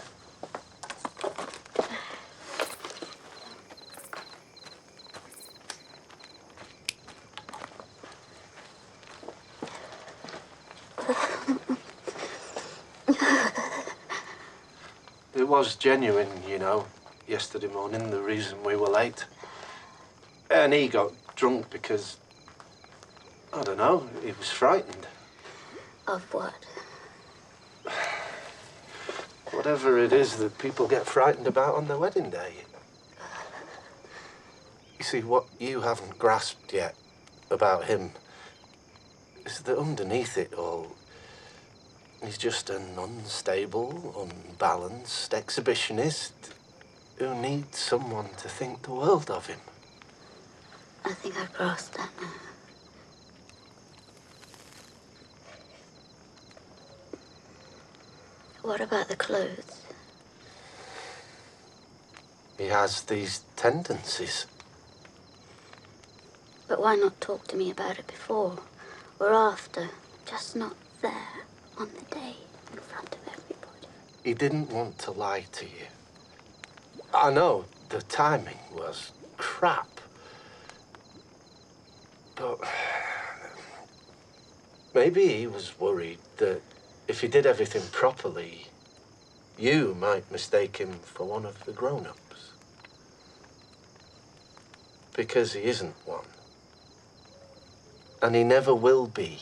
It was genuine, you know, yesterday morning, the reason we were late. And he got drunk because, I don't know, he was frightened. Of what? Whatever it is that people get frightened about on their wedding day. You see, what you haven't grasped yet about him is that underneath it all, he's just an unstable, unbalanced exhibitionist who needs someone to think the world of him. I think I've grasped that now. What about the clothes? He has these tendencies. But why not talk to me about it before or after? Just not there on the day in front of everybody. He didn't want to lie to you. I know the timing was crap. But maybe he was worried that if he did everything properly, you might mistake him for one of the grown-ups. Because he isn't one. And he never will be.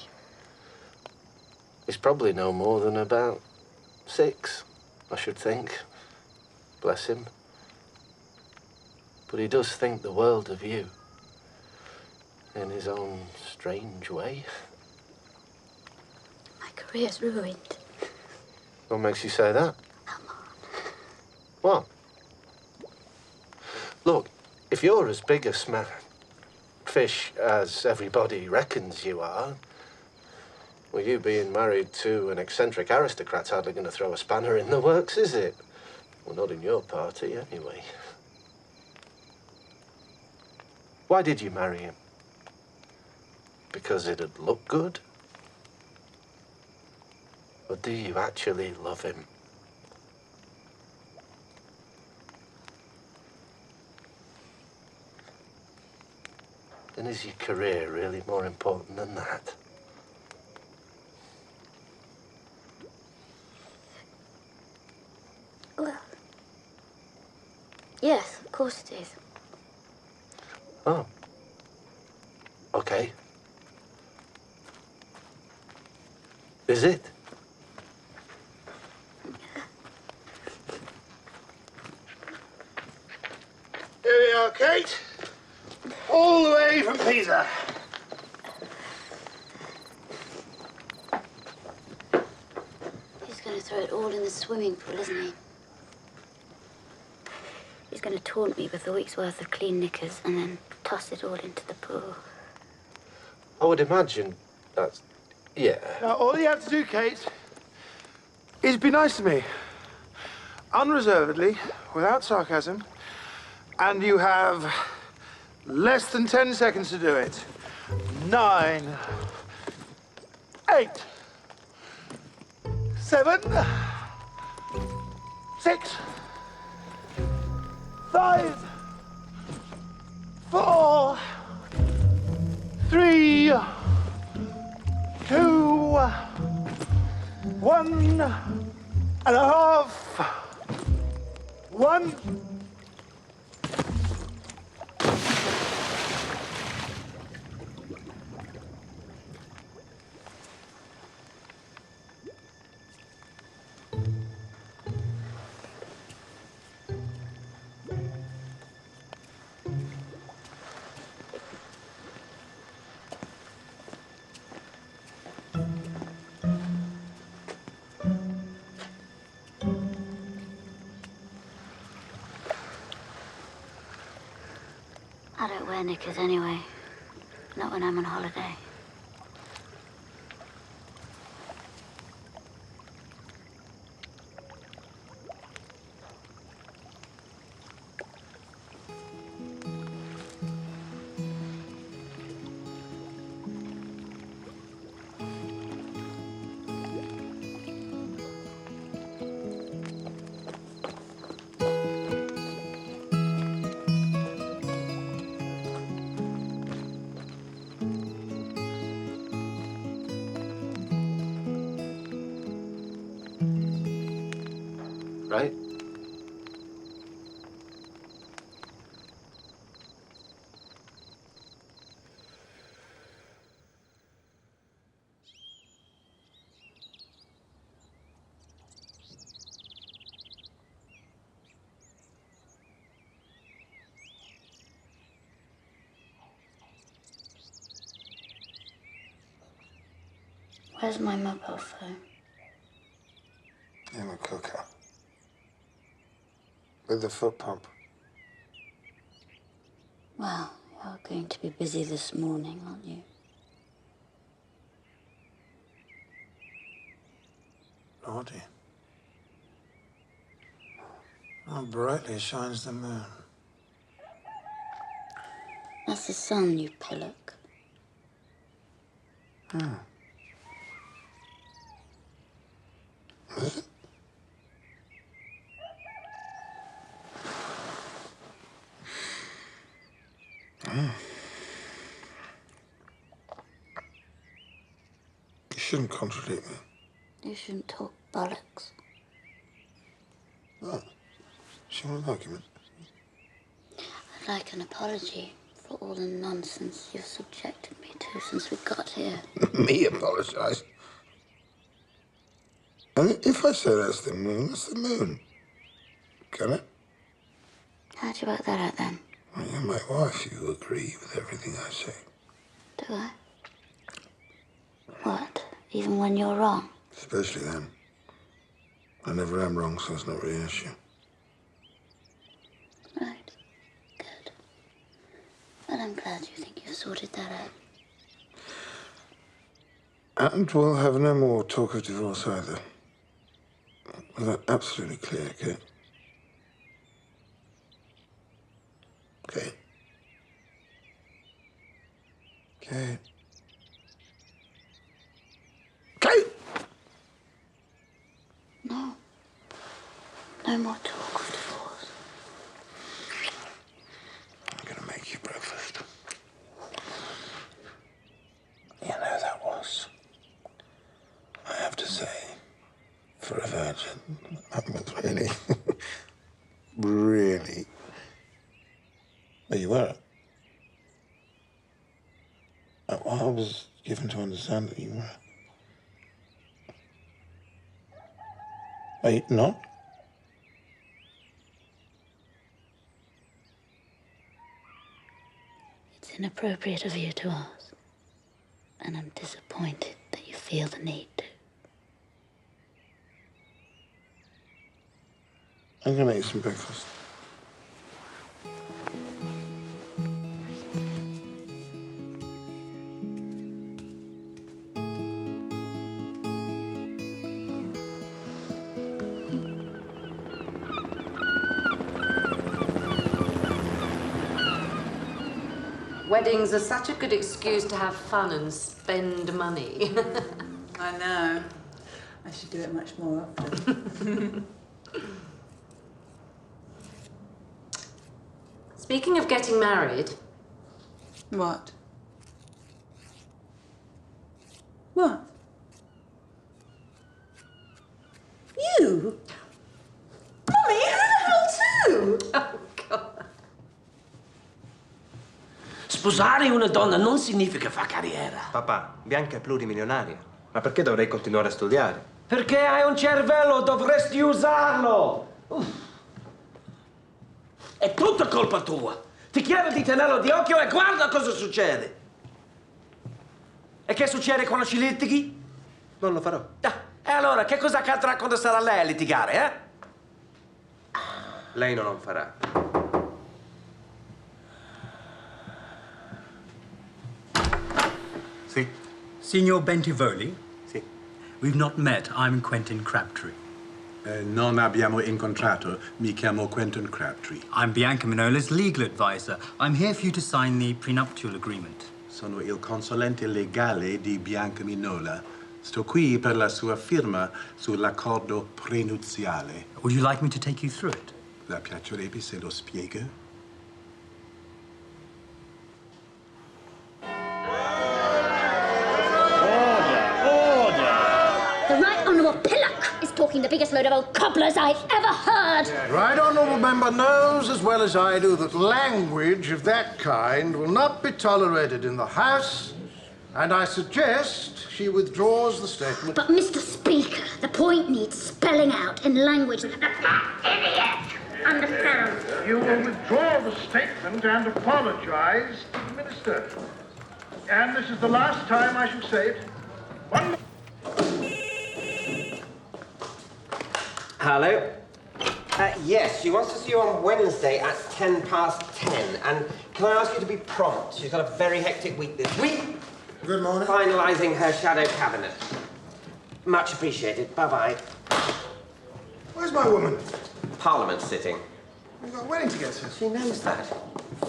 He's probably no more than about 6, I should think. Bless him. But he does think the world of you. In his own strange way. My career's ruined. What makes you say that? Come on. What? Look, if you're as big a fish as everybody reckons you are, well, you being married to an eccentric aristocrat's hardly going to throw a spanner in the works, is it? Well, not in your party, anyway. Why did you marry him? Because it'd look good? Or do you actually love him? And is your career really more important than that? Well, yes, of course it is. Oh. Okay. Is it? Here we are, Kate. All the way from Pisa. He's going to throw it all in the swimming pool, isn't he? He's going to taunt me with a week's worth of clean knickers and then toss it all into the pool. I would imagine that's... yeah. Now, all you have to do, Kate, is be nice to me. Unreservedly, without sarcasm. And you have less than 10 seconds to do it. 9, 8, 7, 6, 5, 4, 3, 2, 1 and a half. 1. I don't wear knickers anyway. Not when I'm on holiday. Right? Where's my mobile phone? In the cooker. With the foot pump. Well, You're going to be busy this morning, aren't you? Naughty. How brightly shines the moon. That's the sun, you pillock. Hmm. You shouldn't contradict me. You shouldn't talk bollocks. Oh. She wants an argument. I'd like an apology for all the nonsense you've subjected me to since we got here. Me apologise? And if I say that's the moon, that's the moon. Can it? How'd you work that out then? Well, you're my wife. You agree with everything I say. Do I? What? Even when you're wrong? Especially then. I never am wrong, so it's not really an issue. Right. Good. Well, I'm glad you think you've sorted that out. And we'll have no more talk of divorce either. Was that absolutely clear, Kate? Kate? Kate? Kate! No. No more talk of divorce. I'm gonna make you breakfast. You know, that was, I have to say, for a virgin, that was really, really. Well, you were. I was given to understand that you were. Are you not? It's inappropriate of you to ask. And I'm disappointed that you feel the need to. I'm gonna make you some breakfast. Weddings are such a good excuse to have fun and spend money. I know. I should do it much more often. Speaking of getting married... What? What? You? Mummy, how too? Oh, God. Sposare una donna non significa fare carriera. Papà, Bianca è plurimilionaria. Ma perché dovrei continuare a studiare? Perché hai un cervello, dovresti usarlo. È tutta colpa tua. Ti chiedo di tenerlo di occhio e guarda cosa succede. E che succede quando ci litighi? Non lo farò. E allora, che cosa accadrà quando sarà lei a litigare, eh? Lei non lo farà. Sì. Signor Bentivogli? Sì. We've not met. I'm Quentin Crabtree. Non abbiamo incontrato. Mi chiamo Quentin Crabtree. I'm Bianca Minola's legal advisor. I'm here for you to sign the prenuptial agreement. Sono il consulente legale di Bianca Minola. Sto qui per la sua firma sull'accordo prenuziale. Would you like me to take you through it? La piacerebbe se lo spiega? The Right Honourable Pillock is talking the biggest load of old cobblers I've ever heard. Right Honourable Member knows as well as I do that language of that kind will not be tolerated in the House, and I suggest she withdraws the statement. But, Mr. Speaker, the point needs spelling out in language that the idiot understands. You will withdraw the statement and apologise to the Minister. And this is the last time I shall say it. One more. Hello. Yes, she wants to see you on Wednesday at 10:10. And can I ask you to be prompt? She's got a very hectic week this week. Good morning. Finalising her shadow cabinet. Much appreciated. Bye-bye. Where's my woman? Parliament's sitting. We've got a wedding to get to. She knows that.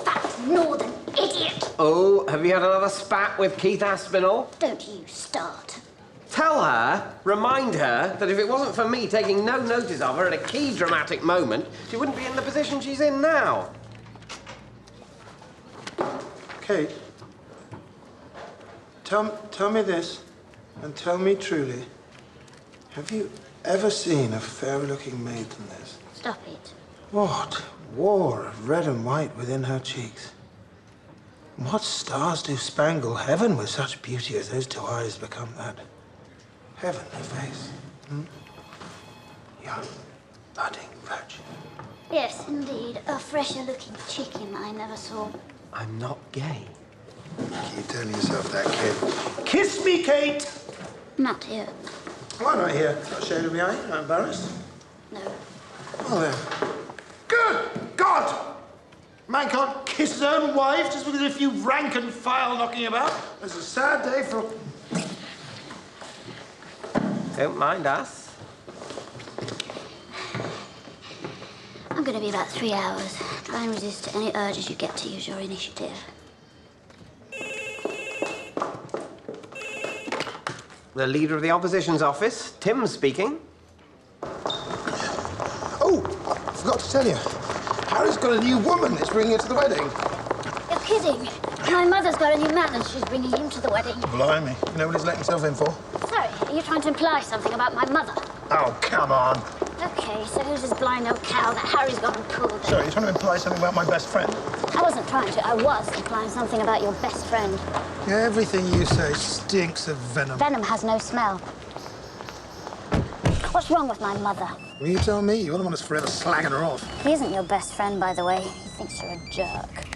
Fat northern idiot! Oh, have you had another spat with Keith Aspinall? Don't you start. Tell her, remind her, that if it wasn't for me taking no notice of her at a key dramatic moment, she wouldn't be in the position she's in now. Kate, tell me this, and tell me truly, have you ever seen a fairer-looking maid than this? Stop it. What war of red and white within her cheeks? What stars do spangle heaven with such beauty as those two eyes become that heavenly face? Young, budding virgin. Yes, indeed. A fresher-looking chicken I never saw. I'm not gay. Keep telling yourself that, kid. Kiss me, Kate! Not here. Why not here? Not ashamed of me, are you? Not embarrassed? No. Well then. Good God! Man can't kiss his own wife just because there's a few rank and file knocking about. It's a sad day for... Don't mind us. I'm going to be about 3 hours. Try and resist any urges you get to use your initiative. The leader of the opposition's office, Tim speaking. Oh, I forgot to tell you. Harry's got a new woman that's bringing her to the wedding. You're kidding. My mother's got a new man and she's bringing him to the wedding. Blimey. You know what he's letting himself in for? Sorry, are you trying to imply something about my mother? Oh, come on. Okay, so who's this blind old cow that Harry's got and pulled? Sorry, you're trying to imply something about my best friend? I wasn't trying to. I was implying something about your best friend. Yeah, everything you say stinks of venom. Venom has no smell. What's wrong with my mother? Will you tell me? You're the one that's forever slagging her off. He isn't your best friend, by the way. He thinks you're a jerk.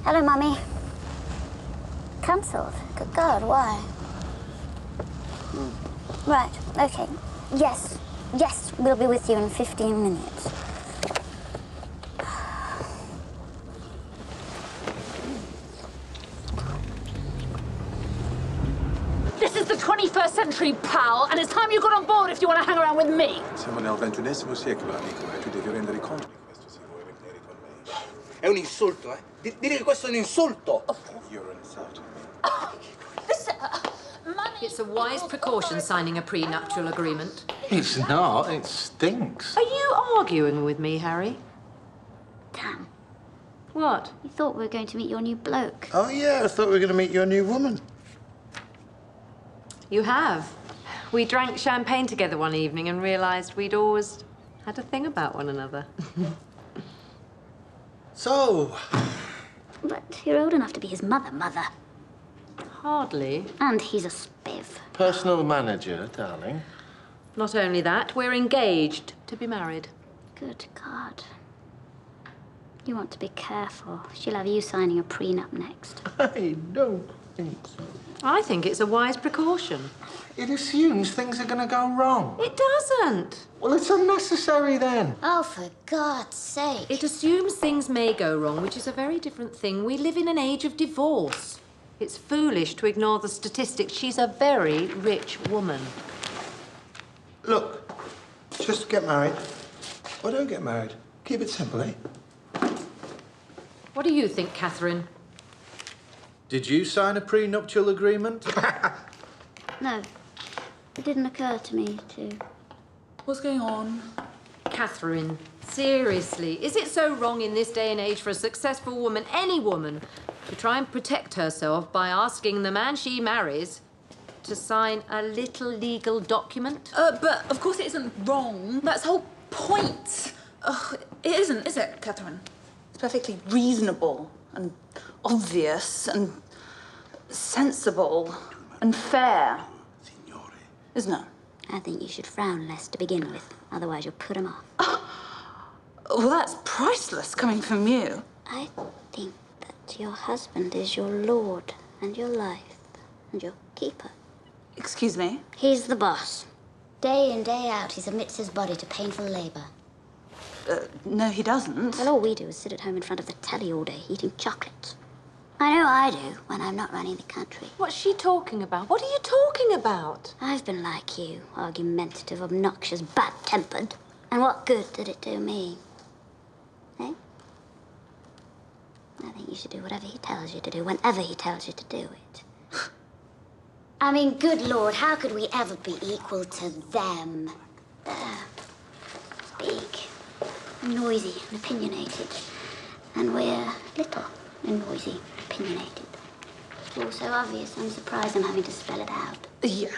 Hello, Mummy. Cancelled? Good God, why? Right, okay. Yes, we'll be with you in 15 minutes. This is the 21st century, pal, and it's time you got on board if you want to hang around with me. Siamo nel XXI secolo, amico, e tu devi rendere conto di questo se vuoi venire con me. È un insulto, eh? Dire che questo è un insulto. You're insulting me. It's a wise precaution signing a prenuptial agreement. It's not. It stinks. Are you arguing with me, Harry? Tam. What? You thought we were going to meet your new bloke. Oh, yeah, I thought we were going to meet your new woman. You have. We drank champagne together one evening and realised we'd always had a thing about one another. So? But you're old enough to be his mother. Hardly. And he's a spiv. Personal manager, darling. Not only that, we're engaged to be married. Good God. You want to be careful. She'll have you signing a prenup next. I don't think so. I think it's a wise precaution. It assumes things are going to go wrong. It doesn't. Well, it's unnecessary then. Oh, for God's sake. It assumes things may go wrong, which is a very different thing. We live in an age of divorce. It's foolish to ignore the statistics. She's a very rich woman. Look, just get married. Or don't get married. Keep it simple, eh? What do you think, Catherine? Did you sign a prenuptial agreement? No. It didn't occur to me to. What's going on? Catherine, seriously, is it so wrong in this day and age for a successful woman, any woman, to try and protect herself by asking the man she marries to sign a little legal document? But of course it isn't wrong. That's the whole point. It isn't, is it, Catherine? It's perfectly reasonable and obvious and sensible and fair, isn't it? I think you should frown less to begin with. Otherwise you'll put him off. Well, that's priceless coming from you. I think that your husband is your lord and your life and your keeper. Excuse me? He's the boss. Day in, day out, he submits his body to painful labor. No, he doesn't. Well, all we do is sit at home in front of the telly all day, eating chocolate. I know I do, when I'm not running the country. What's she talking about? What are you talking about? I've been like you, argumentative, obnoxious, bad-tempered. And what good did it do me? Eh? I think you should do whatever he tells you to do, whenever he tells you to do it. I mean, good Lord, how could we ever be equal to them? They're big, noisy, and opinionated. And we're little and noisy, opinionated. It's all so obvious, I'm surprised I'm having to spell it out. Yeah.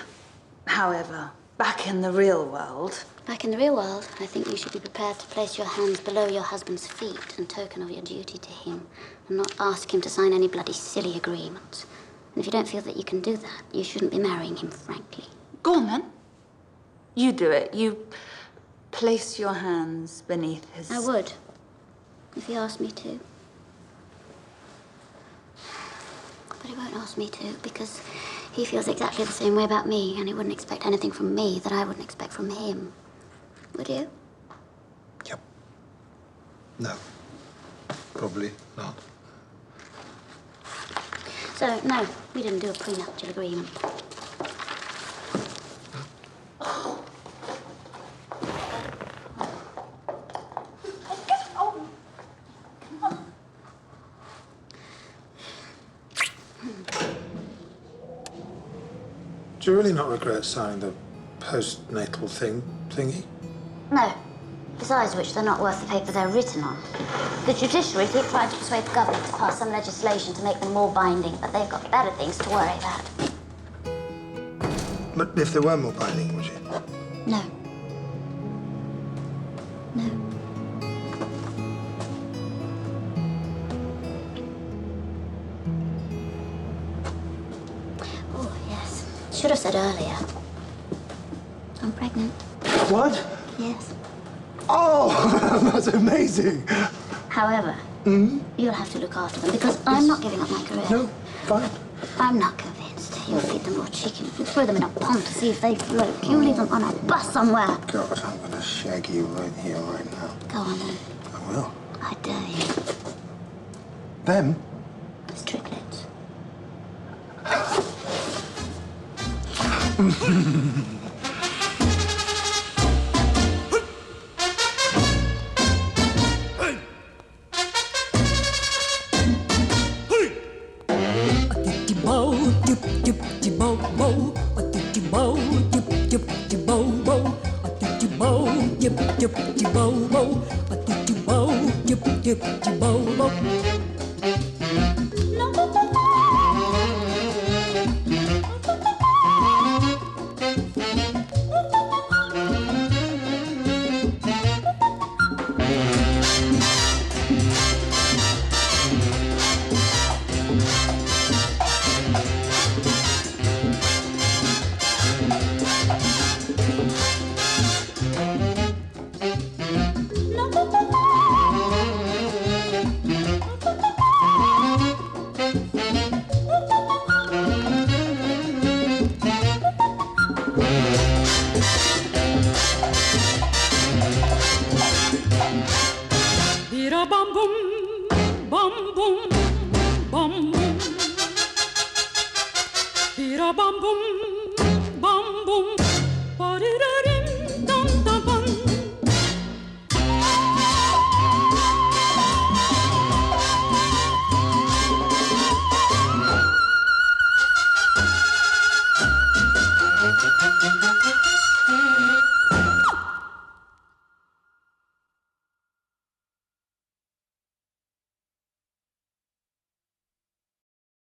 However, back in the real world... Back in the real world, I think you should be prepared to place your hands below your husband's feet in token of your duty to him, and not ask him to sign any bloody silly agreement. And if you don't feel that you can do that, you shouldn't be marrying him, frankly. Go on, then. You do it. You place your hands beneath his... I would, if he asked me to. But he won't ask me to, because he feels exactly the same way about me, and he wouldn't expect anything from me that I wouldn't expect from him. Would you? Yep. No. Probably not. So, no, we didn't do a prenuptial agreement. Do you really not regret signing the postnatal thingy? No. Besides which, they're not worth the paper they're written on. The judiciary keep trying to persuade the government to pass some legislation to make them more binding, but they've got better things to worry about. But if they were more binding, would you? No. No. Oh, yes. Should have said earlier. I'm pregnant. What? Yes. Oh, that's amazing. However, you'll have to look after them because I'm not giving up my career. No, fine. I'm not convinced. You'll feed them raw chicken. You throw them in a pond to see if they float. You leave them on a bus somewhere. God, I'm going to shag you right here, right now. Go on then. I will. I dare you. Them? It's triplets. Bum bum